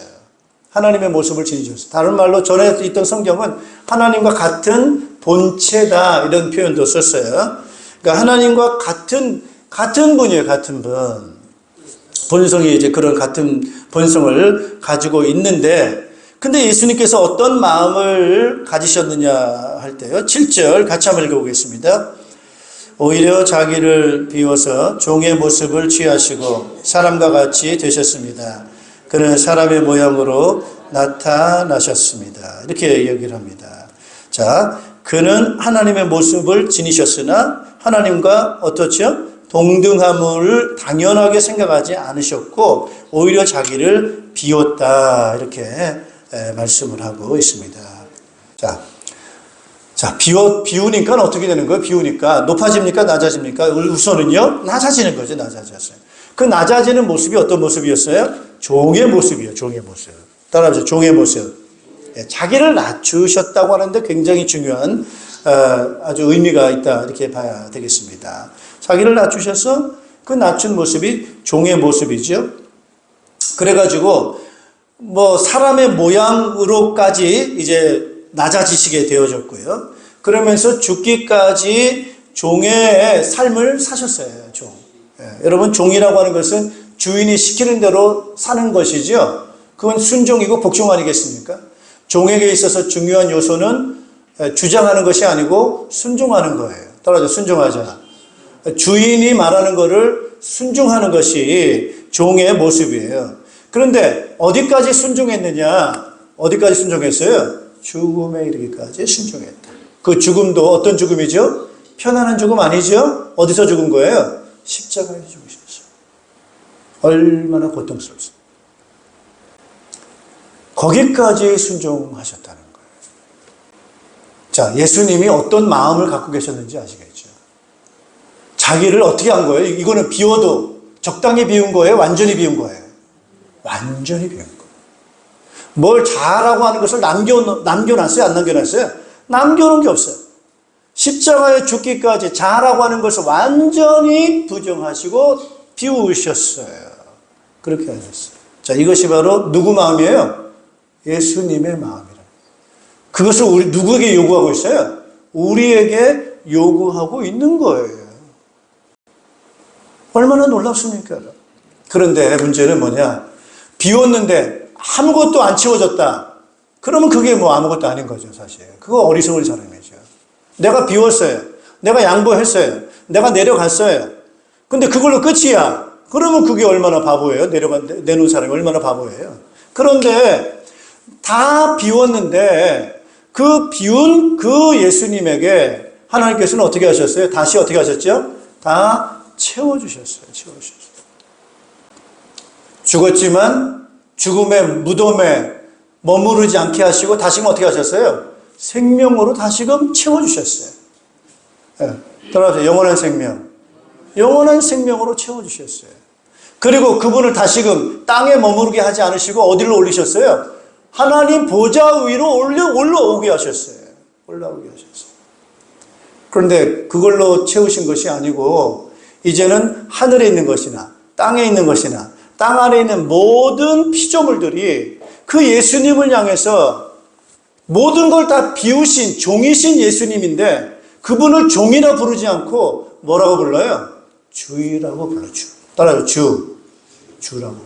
Speaker 2: 하나님의 모습을 지니셨어요. 다른 말로 전에 있던 성경은 하나님과 같은 본체다 이런 표현도 썼어요. 그러니까 하나님과 같은 분이에요, 같은 분. 본성이 이제 그런 같은 본성을 가지고 있는데 근데 예수님께서 어떤 마음을 가지셨느냐 할 때요. 7절 같이 한번 읽어보겠습니다. 오히려 자기를 비워서 종의 모습을 취하시고 사람과 같이 되셨습니다. 그는 사람의 모양으로 나타나셨습니다. 이렇게 얘기를 합니다. 자, 그는 하나님의 모습을 지니셨으나 하나님과 어떻죠? 동등함을 당연하게 생각하지 않으셨고 오히려 자기를 비웠다 이렇게 말씀을 하고 있습니다. 자, 비우니까 어떻게 되는 거예요? 비우니까 높아집니까? 낮아집니까? 우선은요, 낮아지는 거죠, 낮아져서. 그 낮아지는 모습이 어떤 모습이었어요? 종의 모습이에요, 종의 모습. 따라하세요, 종의 모습. 자기를 낮추셨다고 하는데 굉장히 중요한, 아주 의미가 있다, 이렇게 봐야 되겠습니다. 자기를 낮추셔서 그 낮춘 모습이 종의 모습이죠. 그래가지고, 사람의 모양으로까지 이제 낮아지시게 되어졌고요. 그러면서 죽기까지 종의 삶을 사셨어요, 종. 여러분, 종이라고 하는 것은 주인이 시키는 대로 사는 것이죠. 그건 순종이고 복종 아니겠습니까? 종에게 있어서 중요한 요소는 주장하는 것이 아니고 순종하는 거예요. 따라서 순종하자. 주인이 말하는 것을 순종하는 것이 종의 모습이에요. 그런데 어디까지 순종했느냐? 어디까지 순종했어요? 죽음에 이르기까지 순종했다. 그 죽음도 어떤 죽음이죠? 편안한 죽음 아니죠? 어디서 죽은 거예요? 십자가에서 죽으셨어요. 얼마나 고통스럽습니까? 거기까지 순종하셨다는 거예요. 자, 예수님이 어떤 마음을 갖고 계셨는지 아시겠죠? 자기를 어떻게 한 거예요? 이거는 비워도 적당히 비운 거예요? 완전히 비운 거예요? 완전히 비운 거예요. 뭘 잘하고 하는 것을 남겨놨어요? 안 남겨놨어요? 남겨놓은 게 없어요. 십자가에 죽기까지 잘하고 하는 것을 완전히 부정하시고 비우셨어요. 그렇게 하셨어요. 자, 이것이 바로 누구 마음이에요? 예수님의 마음이라. 그것을 우리 누구에게 요구하고 있어요? 우리에게 요구하고 있는 거예요. 얼마나 놀랍습니까? 그런데 문제는 뭐냐? 비웠는데 아무것도 안 치워졌다. 그러면 그게 아무것도 아닌 거죠, 사실. 그거 어리석을 사람이죠. 내가 비웠어요. 내가 양보했어요. 내가 내려갔어요. 근데 그걸로 끝이야. 그러면 그게 얼마나 바보예요? 내놓은 사람이 얼마나 바보예요? 그런데 다 비웠는데 그 비운 그 예수님에게 하나님께서는 어떻게 하셨어요? 다시 어떻게 하셨죠? 다 채워주셨어요. 채워주셨어요. 죽었지만 죽음의 무덤에 머무르지 않게 하시고 다시금 어떻게 하셨어요? 생명으로 다시금 채워주셨어요. 따라서 영원한 생명. 영원한 생명으로 채워주셨어요. 그리고 그분을 다시금 땅에 머무르게 하지 않으시고 어디로 올리셨어요? 하나님 보좌 위로 올라오게 하셨어요. 올라오게 하셨어요. 그런데 그걸로 채우신 것이 아니고 이제는 하늘에 있는 것이나 땅에 있는 것이나 땅 아래에 있는 모든 피조물들이 그 예수님을 향해서 모든 걸 다 비우신 종이신 예수님인데 그분을 종이라 부르지 않고 뭐라고 불러요? 주이라고 불러요. 따라요. 주라고.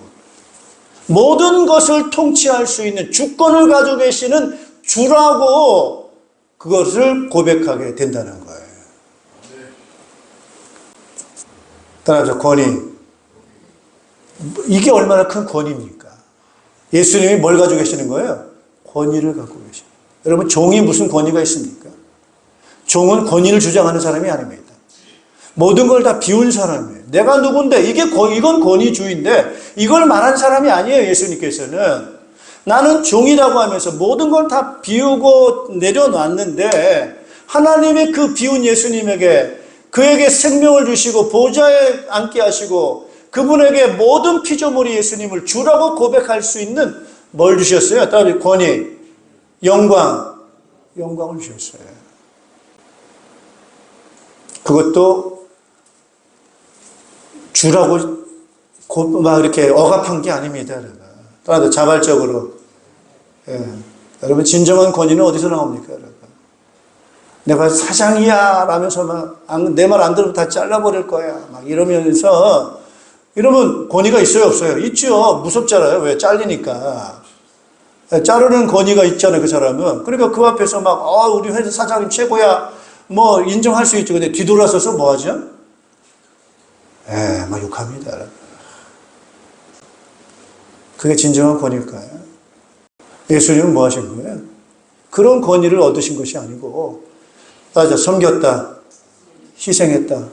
Speaker 2: 모든 것을 통치할 수 있는 주권을 가지고 계시는 주라고 그것을 고백하게 된다는 거예요. 따라서 권위. 이게 얼마나 큰 권위입니까? 예수님이 뭘 가지고 계시는 거예요? 권위를 갖고 계십니다. 여러분, 종이 무슨 권위가 있습니까? 종은 권위를 주장하는 사람이 아닙니다. 모든 걸 다 비운 사람이에요. 내가 누군데, 이건 권위주의인데, 이걸 말한 사람이 아니에요, 예수님께서는. 나는 종이라고 하면서 모든 걸 다 비우고 내려놨는데, 하나님의 그 비운 예수님에게, 그에게 생명을 주시고, 보좌에 앉게 하시고, 그분에게 모든 피조물이 예수님을 주라고 고백할 수 있는 뭘 주셨어요? 따로 권위, 영광을 주셨어요. 그것도 주라고 막 이렇게 억압한 게 아닙니다. 여러분. 자발적으로. 예. 여러분, 진정한 권위는 어디서 나옵니까? 여러분? 내가 사장이야 라면서 막 내 말 안 들으면 다 잘라버릴 거야 막 이러면서, 이러면 권위가 있어요, 없어요? 있죠. 무섭잖아요. 왜? 잘리니까. 자르는 권위가 있잖아요, 그 사람은. 그러니까 그 앞에서 막 우리 회사 사장님 최고야 뭐 인정할 수 있죠. 근데 뒤돌아서서 뭐 하죠? 막 욕합니다. 그게 진정한 권위일까요? 예수님은 뭐 하신 거예요? 그런 권위를 얻으신 것이 아니고, 맞아, 섬겼다, 희생했다,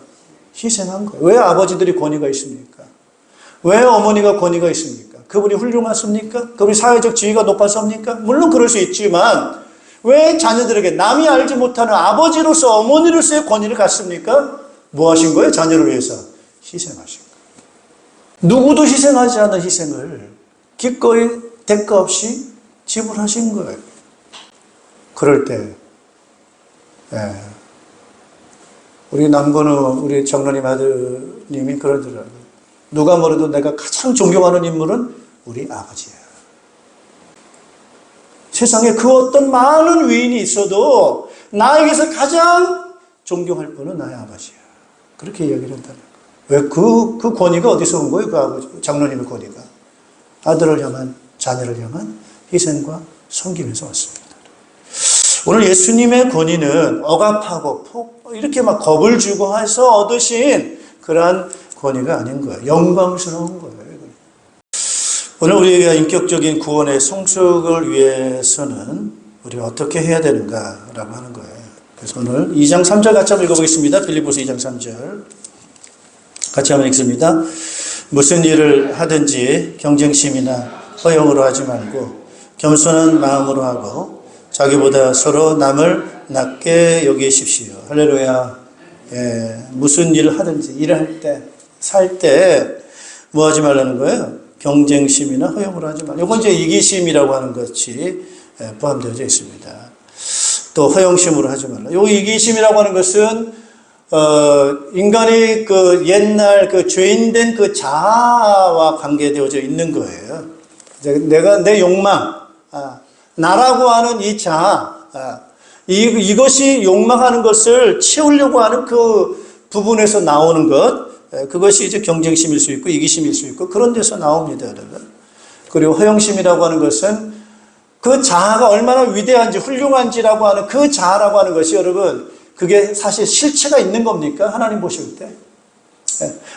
Speaker 2: 희생한 거예요. 왜 아버지들이 권위가 있습니까? 왜 어머니가 권위가 있습니까? 그분이 훌륭하십니까? 그분이 사회적 지위가 높았습니까? 물론 그럴 수 있지만, 왜 자녀들에게 남이 알지 못하는 아버지로서, 어머니로서의 권위를 갖습니까? 뭐 하신 거예요? 자녀를 위해서 희생하신 거예요. 누구도 희생하지 않은 희생을 기꺼이 대가 없이 지불하신 거예요. 그럴 때 우리 남건우 우리 장로님 아드님이 그러더라고요. 누가 뭐래도 내가 가장 존경하는 인물은 우리 아버지예요. 세상에 그 어떤 많은 위인이 있어도 나에게서 가장 존경할 분은 나의 아버지야. 그렇게 이야기를 한다는 거예요. 왜? 그 권위가 어디서 온 거예요? 그 아버지, 장로님의 권위가. 아들을 향한, 자녀를 향한 희생과 섬김에서 왔습니다. 오늘 예수님의 권위는 억압하고 이렇게 막 겁을 주고 해서 얻으신 그러한 권위가 아닌 거예요. 영광스러운 거예요. 오늘 우리가 인격적인 구원의 성숙을 위해서는 우리가 어떻게 해야 되는가라고 하는 거예요. 그래서 오늘 2장 3절 같이 한번 읽어보겠습니다. 빌립보서 2장 3절 같이 한번 읽습니다. 무슨 일을 하든지 경쟁심이나 허영으로 하지 말고 겸손한 마음으로 하고 자기보다 서로 남을 낮게 여기십시오. 할렐루야. 무슨 일을 하든지 일할 때, 살 때 뭐 하지 말라는 거예요? 경쟁심이나 허영으로 하지 말고. 이건 이제 이기심이라고 하는 것이 포함되어 있습니다. 또 허영심으로 하지 말라. 요 이기심이라고 하는 것은 인간이 그 옛날 그 죄인된 그 자아와 관계되어져 있는 거예요. 내 욕망, 나라고 하는 이 자아, 이것이 욕망하는 것을 채우려고 하는 그 부분에서 나오는 것, 그것이 이제 경쟁심일 수 있고 이기심일 수 있고 그런 데서 나옵니다, 여러분. 그리고 허영심이라고 하는 것은 그 자아가 얼마나 위대한지 훌륭한지라고 하는 그 자아라고 하는 것이 여러분, 그게 사실 실체가 있는 겁니까? 하나님 보실 때.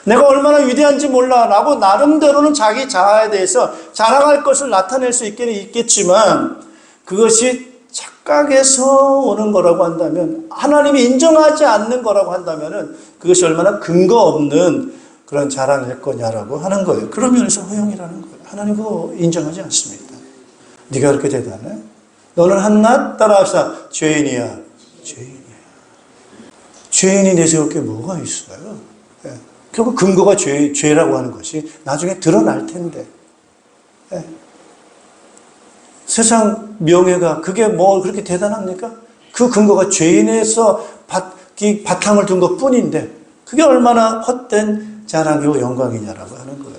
Speaker 2: 내가 얼마나 위대한지 몰라 라고 나름대로는 자기 자아에 대해서 자랑할 것을 나타낼 수 있겠지만 그것이 착각에서 오는 거라고 한다면, 하나님이 인정하지 않는 거라고 한다면 그것이 얼마나 근거 없는 그런 자랑일 거냐라고 하는 거예요. 그런 면에서 허영이라는 거예요. 하나님 그거 인정하지 않습니다. 네가 그렇게 대단해? 너는 한낱 따라합시다. 죄인이야. 죄인이 내세울 게 뭐가 있어요? 결국 근거가 죄라고 하는 것이 나중에 드러날 텐데. 세상 명예가 그게 뭐 그렇게 대단합니까? 그 근거가 죄인에서 바탕을 둔 것 뿐인데 그게 얼마나 헛된 자랑이고 영광이냐라고 하는 거예요.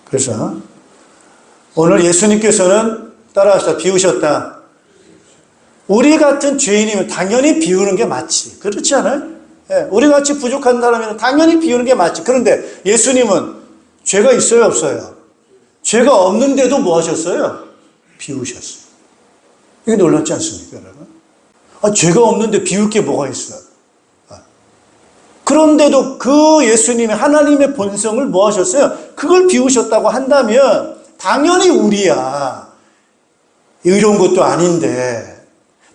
Speaker 2: 그래서 오늘 예수님께서는 따라합시다. 비우셨다. 우리 같은 죄인이면 당연히 비우는 게 맞지. 그렇지 않아요? 우리 같이 부족한 사람이면 당연히 비우는 게 맞지. 그런데 예수님은 죄가 있어요, 없어요? 죄가 없는데도 뭐 하셨어요? 비우셨어요. 이게 놀랍지 않습니까, 여러분? 죄가 없는데 비울 게 뭐가 있어요? 그런데도 그 예수님의 하나님의 본성을 뭐 하셨어요? 그걸 비우셨다고 한다면 당연히 우리야. 의로운 것도 아닌데,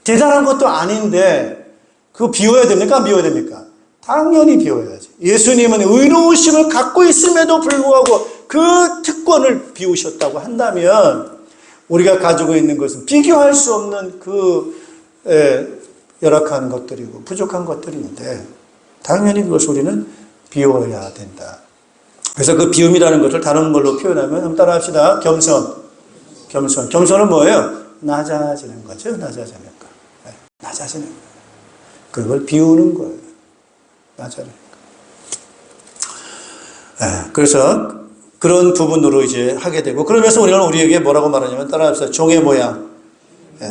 Speaker 2: 대단한 것도 아닌데, 그거 비워야 됩니까? 안 비워야 됩니까? 당연히 비워야지. 예수님은 의로우심을 갖고 있음에도 불구하고 그 특권을 비우셨다고 한다면 우리가 가지고 있는 것은 비교할 수 없는 열악한 것들이고 부족한 것들인데 당연히 그것을 우리는 비워야 된다. 그래서 그 비움이라는 것을 다른 걸로 표현하면 한번 따라합시다. 겸손은 뭐예요? 낮아지는 거죠. 낮아지는 거. 낮아지는 거. 그걸 비우는 거예요. 낮아지는 거. 그래서 그런 부분으로 이제 하게 되고 그러면서 우리에게 뭐라고 말하냐면 따라합시다. 종의 모양.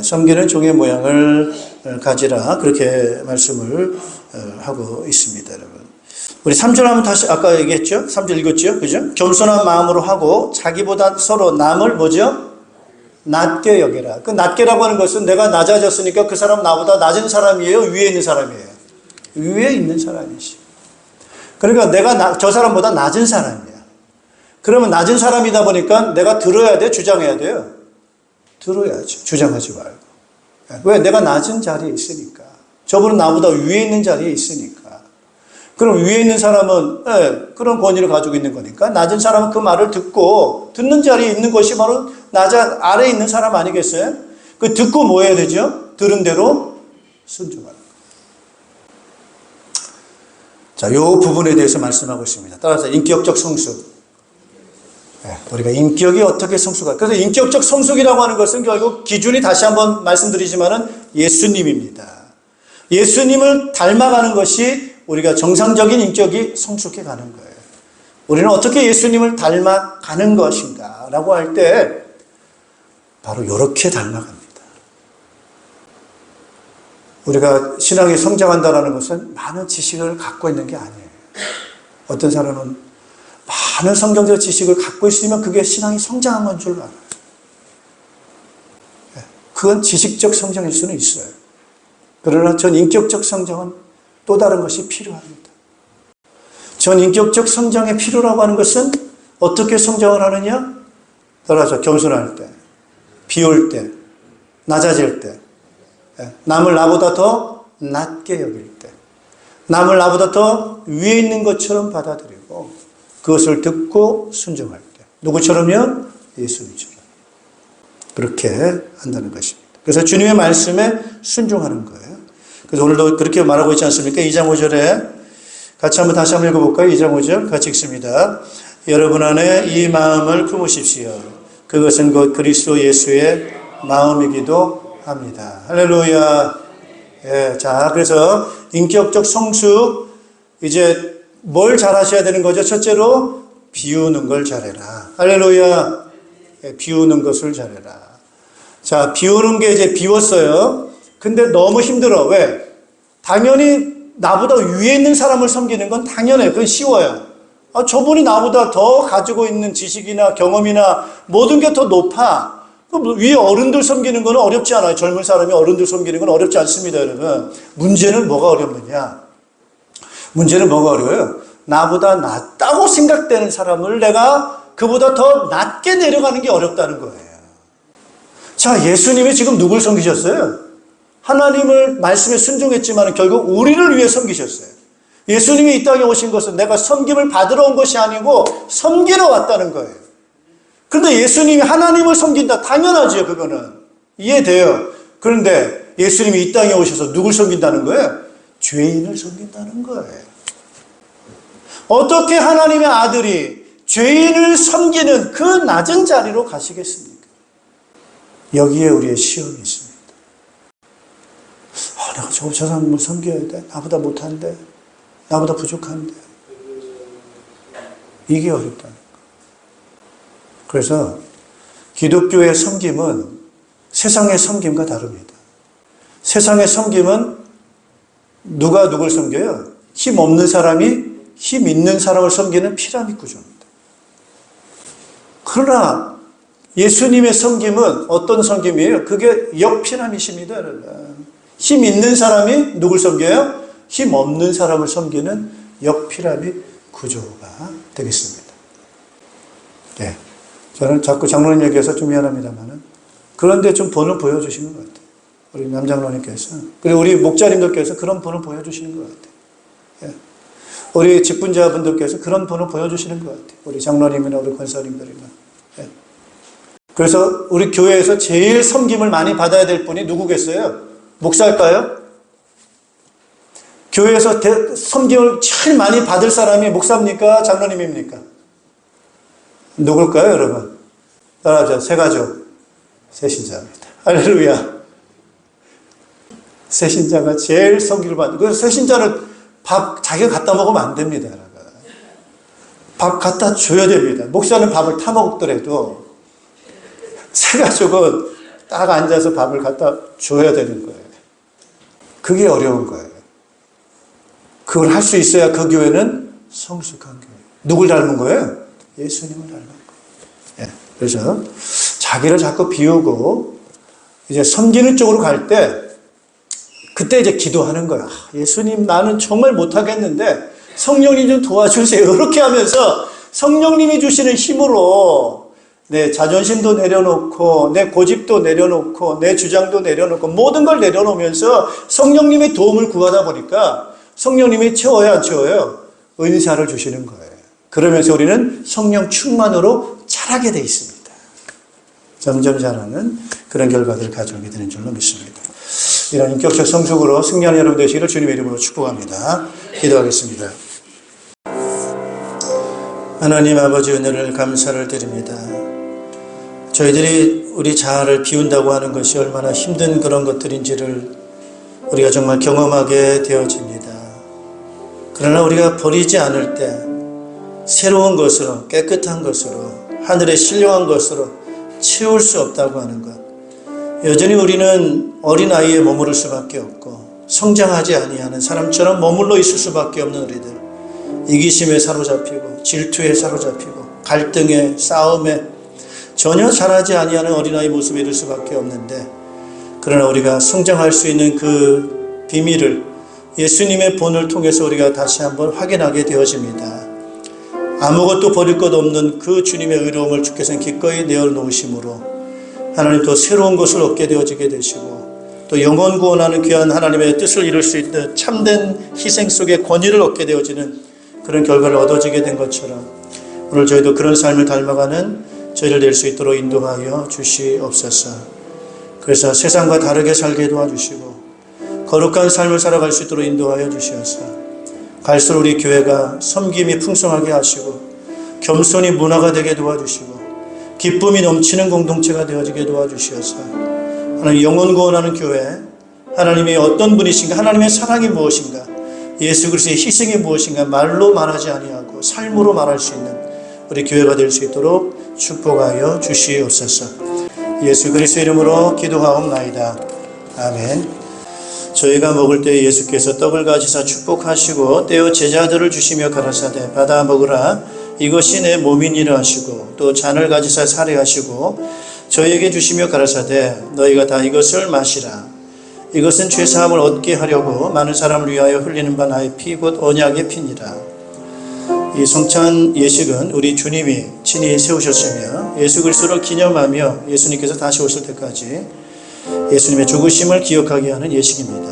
Speaker 2: 섬기는 종의 모양을 가지라. 그렇게 말씀을 하고 있습니다, 여러분. 우리 3절 하면 다시 아까 얘기했죠? 3절 읽었죠? 그죠? 겸손한 마음으로 하고 자기보다 서로 남을 뭐죠? 낮게 여기라. 그 낮게라고 하는 것은 내가 낮아졌으니까 그 사람 나보다 낮은 사람이에요? 위에 있는 사람이에요? 위에 있는 사람이지. 그러니까 저 사람보다 낮은 사람이야. 그러면 낮은 사람이다 보니까 내가 들어야 돼? 주장해야 돼요? 들어야죠. 주장하지 말고. 왜? 내가 낮은 자리에 있으니까. 저분은 나보다 위에 있는 자리에 있으니까. 그럼 위에 있는 사람은 그런 권위를 가지고 있는 거니까 낮은 사람은 그 말을 듣는 자리에 있는 것이 바로 아래에 있는 사람 아니겠어요? 그 듣고 뭐 해야 되죠? 들은 대로 순종하는 거. 자, 이 부분에 대해서 말씀하고 있습니다. 따라서 인격적 성숙. 우리가 인격이 어떻게 성숙할까? 그래서 인격적 성숙이라고 하는 것은 결국 기준이 다시 한번 말씀드리지만은 예수님입니다. 예수님을 닮아가는 것이 우리가 정상적인 인격이 성숙해 가는 거예요. 우리는 어떻게 예수님을 닮아가는 것인가? 라고 할 때 바로 이렇게 닮아갑니다. 우리가 신앙이 성장한다는 것은 많은 지식을 갖고 있는 게 아니에요. 어떤 사람은 많은 성경적 지식을 갖고 있으면 그게 신앙이 성장한 건 줄 알아요. 그건 지식적 성장일 수는 있어요. 그러나 전 인격적 성장은 또 다른 것이 필요합니다. 전 인격적 성장의 필요라고 하는 것은 어떻게 성장을 하느냐? 따라서 겸손할 때, 비울 때, 낮아질 때, 남을 나보다 더 낮게 여길 때, 남을 나보다 더 위에 있는 것처럼 받아들이고 그것을 듣고 순종할 때. 누구처럼요? 예수님처럼. 그렇게 한다는 것입니다. 그래서 주님의 말씀에 순종하는 거예요. 그래서 오늘도 그렇게 말하고 있지 않습니까? 2장 5절에 같이 다시 한번 읽어볼까요? 2장 5절 같이 읽습니다. 여러분 안에 이 마음을 품으십시오. 그것은 곧 그리스도 예수의 마음이기도 합니다. 할렐루야. 자, 그래서 인격적 성숙, 이제 뭘 잘하셔야 되는 거죠? 첫째로 비우는 걸 잘해라. 할렐루야. 비우는 것을 잘해라. 자, 비우는 게 이제 비웠어요. 근데 너무 힘들어. 왜? 당연히 나보다 위에 있는 사람을 섬기는 건 당연해요. 그건 쉬워요. 저분이 나보다 더 가지고 있는 지식이나 경험이나 모든 게 더 높아. 위에 어른들 섬기는 건 어렵지 않아요. 젊은 사람이 어른들 섬기는 건 어렵지 않습니다, 여러분. 문제는 뭐가 어렵느냐? 문제는 뭐가 어려워요? 나보다 낫다고 생각되는 사람을 내가 그보다 더 낮게 내려가는 게 어렵다는 거예요. 자, 예수님이 지금 누굴 섬기셨어요? 하나님을 말씀에 순종했지만 결국 우리를 위해 섬기셨어요. 예수님이 이 땅에 오신 것은 내가 섬김을 받으러 온 것이 아니고 섬기러 왔다는 거예요. 그런데 예수님이 하나님을 섬긴다. 당연하죠, 그거는. 이해돼요. 그런데 예수님이 이 땅에 오셔서 누굴 섬긴다는 거예요? 죄인을 섬긴다는 거예요. 어떻게 하나님의 아들이 죄인을 섬기는 그 낮은 자리로 가시겠습니까? 여기에 우리의 시험이 있습니다. 내가 저 사람을 섬겨야 돼. 나보다 못한데. 나보다 부족한데. 이게 어렵다는 거예요. 그래서 기독교의 섬김은 세상의 섬김과 다릅니다. 세상의 섬김은 누가 누굴 섬겨요? 힘 없는 사람이 힘 있는 사람을 섬기는 피라미드 구조입니다. 그러나 예수님의 섬김은 어떤 섬김이에요? 그게 역피라미십니다, 여러분. 힘 있는 사람이 누굴 섬겨요? 힘 없는 사람을 섬기는 역피라미 구조가 되겠습니다. 네. 저는 자꾸 장로님 얘기해서 좀 미안합니다만은 그런데 좀 본을 보여주시는 것 같아요. 우리 남장로님께서. 그리고 우리 목자님들께서 그런 본을 보여주시는 것 같아요. 예. 우리 직분자분들께서 그런 본을 보여주시는 것 같아요. 우리 장로님이나 우리 권사님들이나. 예. 그래서 우리 교회에서 제일 섬김을 많이 받아야 될 분이 누구겠어요? 목사일까요? 교회에서 섬김을 제일 많이 받을 사람이 목사입니까? 장로님입니까? 누굴까요, 여러분? 따라하죠. 세가족. 새신자입니다. 할렐루야. 새신자가 제일 섬기를 받는. 그래서 새신자는 밥 자기가 갖다 먹으면 안 됩니다, 여러분. 밥 갖다 줘야 됩니다. 목사는 밥을 타 먹더라도 새가족은 딱 앉아서 밥을 갖다 줘야 되는 거예요. 그게 어려운 거예요. 그걸 할 수 있어야 그 교회는 성숙한 교회. 누굴 닮은 거예요? 예수님을 닮은 거예요. 예. 그래서 자기를 자꾸 비우고 이제 섬기는 쪽으로 갈 때 그때 이제 기도하는 거야. 예수님, 나는 정말 못하겠는데 성령님 좀 도와주세요. 이렇게 하면서 성령님이 주시는 힘으로 내 자존심도 내려놓고 내 고집도 내려놓고 내 주장도 내려놓고 모든 걸 내려놓으면서 성령님의 도움을 구하다 보니까 성령님이 채워요, 안 채워요? 은사를 주시는 거예요. 그러면서 우리는 성령 충만으로 자라게 돼 있습니다. 점점 자라는 그런 결과들을 가져오게 되는 줄로 믿습니다. 이런 인격적 성숙으로 승리하는 여러분 되시기를 주님의 이름으로 축복합니다. 기도하겠습니다. 하나님 아버지, 은혜를 감사를 드립니다. 저희들이 우리 자아를 비운다고 하는 것이 얼마나 힘든 그런 것들인지를 우리가 정말 경험하게 되어집니다. 그러나 우리가 버리지 않을 때 새로운 것으로, 깨끗한 것으로, 하늘의 신령한 것으로 채울 수 없다고 하는 것. 여전히 우리는 어린아이에 머무를 수밖에 없고 성장하지 아니하는 사람처럼 머물러 있을 수밖에 없는 우리들. 이기심에 사로잡히고 질투에 사로잡히고 갈등에, 싸움에 전혀 자라지 아니하는 어린아이 모습이 될 수밖에 없는데, 그러나 우리가 성장할 수 있는 그 비밀을 예수님의 본을 통해서 우리가 다시 한번 확인하게 되어집니다. 아무것도 버릴 것 없는 그 주님의 의로움을 주께서는 기꺼이 내어놓으심으로 하나님 또 새로운 것을 얻게 되어지게 되시고 또 영혼 구원하는 귀한 하나님의 뜻을 이룰 수 있는 참된 희생 속에 권위를 얻게 되어지는 그런 결과를 얻어지게 된 것처럼 오늘 저희도 그런 삶을 닮아가는 저희를 낼 수 있도록 인도하여 주시옵소서. 그래서 세상과 다르게 살게 도와주시고 거룩한 삶을 살아갈 수 있도록 인도하여 주시옵소서. 갈수록 우리 교회가 섬김이 풍성하게 하시고 겸손이 문화가 되게 도와주시고 기쁨이 넘치는 공동체가 되어지게 도와주시옵소서. 하나님, 영혼 구원하는 교회, 하나님이 어떤 분이신가, 하나님의 사랑이 무엇인가, 예수 그리스도의 희생이 무엇인가 말로 말하지 아니하고 삶으로 말할 수 있는 우리 교회가 될 수 있도록 축복하여 주시옵소서. 예수 그리스도의 이름으로 기도하옵나이다. 아멘. 저희가 먹을 때 예수께서 떡을 가지사 축복하시고 떼어 제자들을 주시며 가라사대 받아 먹으라, 이것이 내 몸이니라 하시고 또 잔을 가지사 살해하시고 저희에게 주시며 가라사대 너희가 다 이것을 마시라, 이것은 죄사함을 얻게 하려고 많은 사람을 위하여 흘리는 바 나의 피 곧 언약의 피니라. 이 성찬 예식은 우리 주님이 친히 세우셨으며 예수 그리스도를 기념하며 예수님께서 다시 오실 때까지 예수님의 죽으심을 기억하게 하는 예식입니다.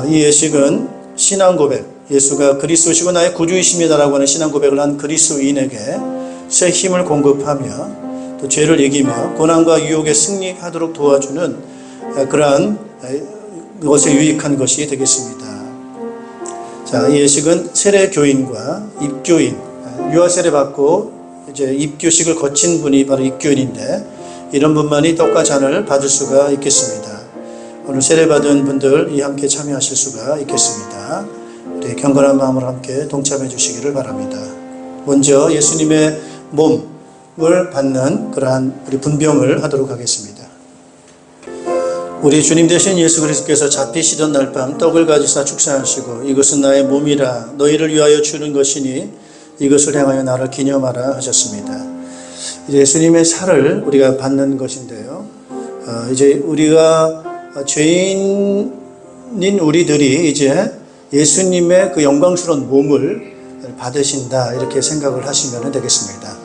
Speaker 2: 이 예식은 신앙 고백, 예수가 그리스도시고 나의 구주이십니다라고 하는 신앙 고백을 한 그리스도인에게 새 힘을 공급하며 또 죄를 이기며 고난과 유혹에 승리하도록 도와주는 그러한 것에 유익한 것이 되겠습니다. 자, 이 예식은 세례교인과 입교인, 유아 세례 받고 이제 입교식을 거친 분이 바로 입교인인데 이런 분만이 떡과 잔을 받을 수가 있겠습니다. 오늘 세례받은 분들 이 함께 참여하실 수가 있겠습니다. 우리 경건한 마음으로 함께 동참해 주시기를 바랍니다. 먼저 예수님의 몸을 받는 그러한 우리 분병을 하도록 하겠습니다. 우리 주님 되신 예수 그리스도께서 잡히시던 날 밤 떡을 가지사 축사하시고 이것은 나의 몸이라 너희를 위하여 주는 것이니 이것을 행하여 나를 기념하라 하셨습니다. 이제 예수님의 살을 우리가 받는 것인데요. 이제 우리가 죄인인 우리들이 이제 예수님의 그 영광스러운 몸을 받으신다, 이렇게 생각을 하시면 되겠습니다.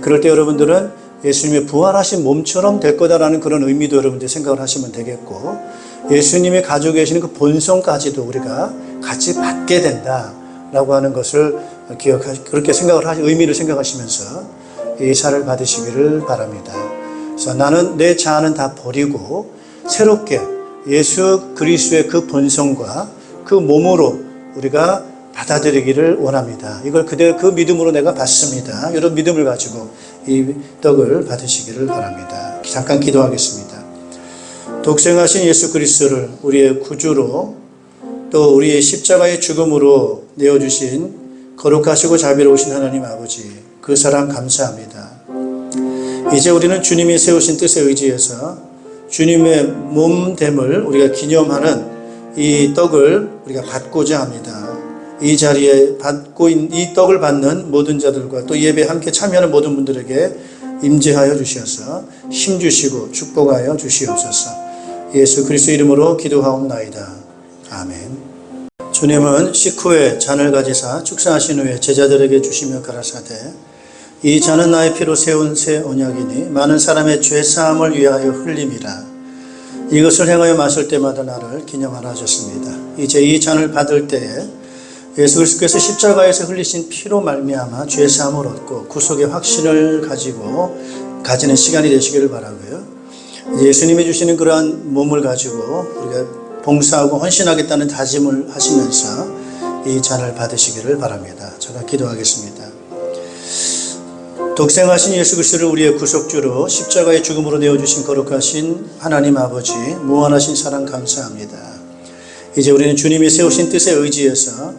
Speaker 2: 그럴 때 여러분들은 예수님의 부활하신 몸처럼 될 거다라는 그런 의미도 여러분들이 생각을 하시면 되겠고, 예수님이 가지고 계시는 그 본성까지도 우리가 같이 받게 된다라고 하는 것을 그렇게 의미를 생각하시면서 이 살을 받으시기를 바랍니다. 그래서 나는 내 자아는 다 버리고 새롭게 예수 그리스도의 그 본성과 그 몸으로 우리가 받아들이기를 원합니다. 이걸 그대로 그 믿음으로 내가 받습니다. 이런 믿음을 가지고 이 떡을 받으시기를 바랍니다. 잠깐 기도하겠습니다. 독생하신 예수 그리스도를 우리의 구주로 또 우리의 십자가의 죽음으로 내어주신 거룩하시고 자비로우신 하나님 아버지, 그 사랑 감사합니다. 이제 우리는 주님이 세우신 뜻에 의지해서 주님의 몸됨을 우리가 기념하는 이 떡을 우리가 받고자 합니다. 이 자리에 이 떡을 받는 모든 자들과 또 예배에 함께 참여하는 모든 분들에게 임재하여 주셔서 힘 주시고 축복하여 주시옵소서. 예수 그리스도 이름으로 기도하옵나이다. 아멘. 주님은 식후에 잔을 가지사 축사하신 후에 제자들에게 주시며 가라사대, 이 잔은 나의 피로 세운 새 언약이니 많은 사람의 죄 사함을 위하여 흘림이라. 이것을 행하여 마실 때마다 나를 기념하라 하셨습니다. 이제 이 잔을 받을 때에 예수 그리스도께서 십자가에서 흘리신 피로 말미암아 죄 사함을 얻고 구속의 확신을 가지고 가지는 시간이 되시기를 바라고요. 예수님이 주시는 그러한 몸을 가지고 우리가 봉사하고 헌신하겠다는 다짐을 하시면서 이 잔을 받으시기를 바랍니다. 제가 기도하겠습니다. 독생하신 예수 그리스도를 우리의 구속주로 십자가의 죽음으로 내어주신 거룩하신 하나님 아버지, 무한하신 사랑 감사합니다. 이제 우리는 주님이 세우신 뜻에 의지해서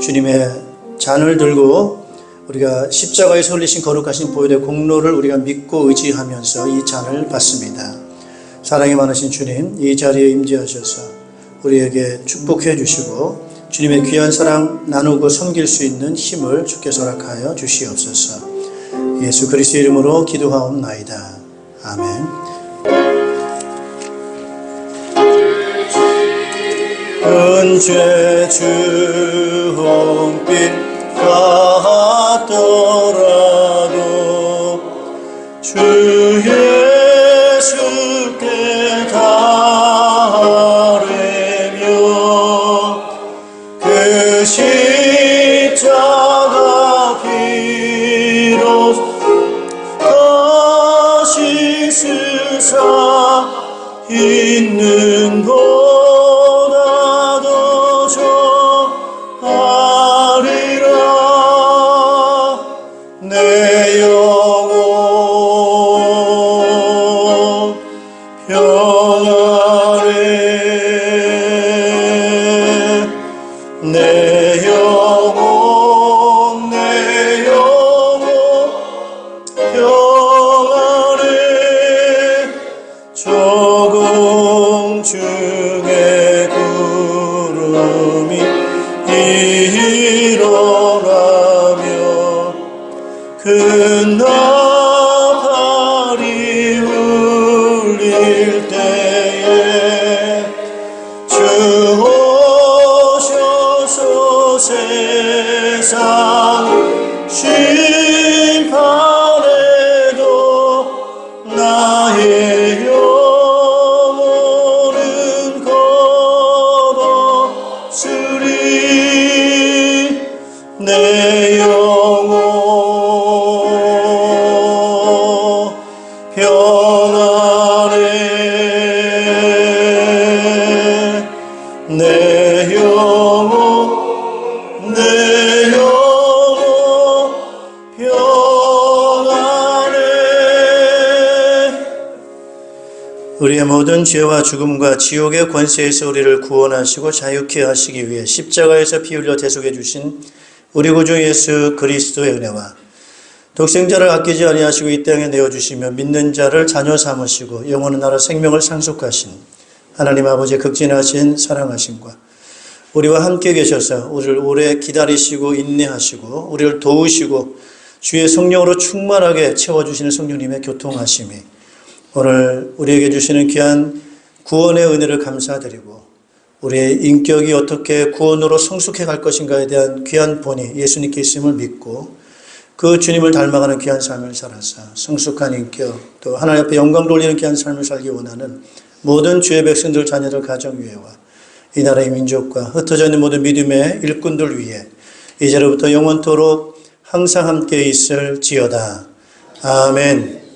Speaker 2: 주님의 잔을 들고 우리가 십자가에서 흘리신 거룩하신 보혈의 공로를 우리가 믿고 의지하면서 이 잔을 받습니다. 사랑이 많으신 주님, 이 자리에 임재하셔서 우리에게 축복해 주시고 주님의 귀한 사랑 나누고 섬길 수 있는 힘을 주께 허락하여 주시옵소서. 예수 그리스도 이름으로 기도하옵나이다. 아멘. 은죄 주홍빛 같더라도 주 예수께 달으며 그 십자가 피로 다시 쓰사 있는 보다 더 좋아리라. 내 영혼 평안해. 내 영혼 평안해. 조금 중에 구름이 일어나며 큰 나팔이 울릴 때에 주 오셔서 세상 심판에도 나의 영혼은 거뒀으리. 내 영혼 평안해. 내 영혼 평안해. 우리의 모든 죄와 죽음과 지옥의 권세에서 우리를 구원하시고 자유케 하시기 위해 십자가에서 피 흘려 대속해 주신 우리 구주 예수 그리스도의 은혜와 독생자를 아끼지 아니하시고 이 땅에 내어주시며 믿는 자를 자녀 삼으시고 영원한 나라 생명을 상속하신 하나님 아버지의 극진하신 사랑하심과 우리와 함께 계셔서 우리를 오래 기다리시고 인내하시고 우리를 도우시고 주의 성령으로 충만하게 채워주시는 성령님의 교통하심이 오늘 우리에게 주시는 귀한 구원의 은혜를 감사드리고 우리의 인격이 어떻게 구원으로 성숙해 갈 것인가에 대한 귀한 본이 예수님께 있음을 믿고 그 주님을 닮아가는 귀한 삶을 살아서 성숙한 인격 또 하나님 앞에 영광 돌리는 귀한 삶을 살기 원하는 모든 주의 백성들 자녀들 가정위에와 이 나라의 민족과 흩어져 있는 모든 믿음의 일꾼들 위해 이제로부터 영원토록 항상 함께 있을지어다. 아멘.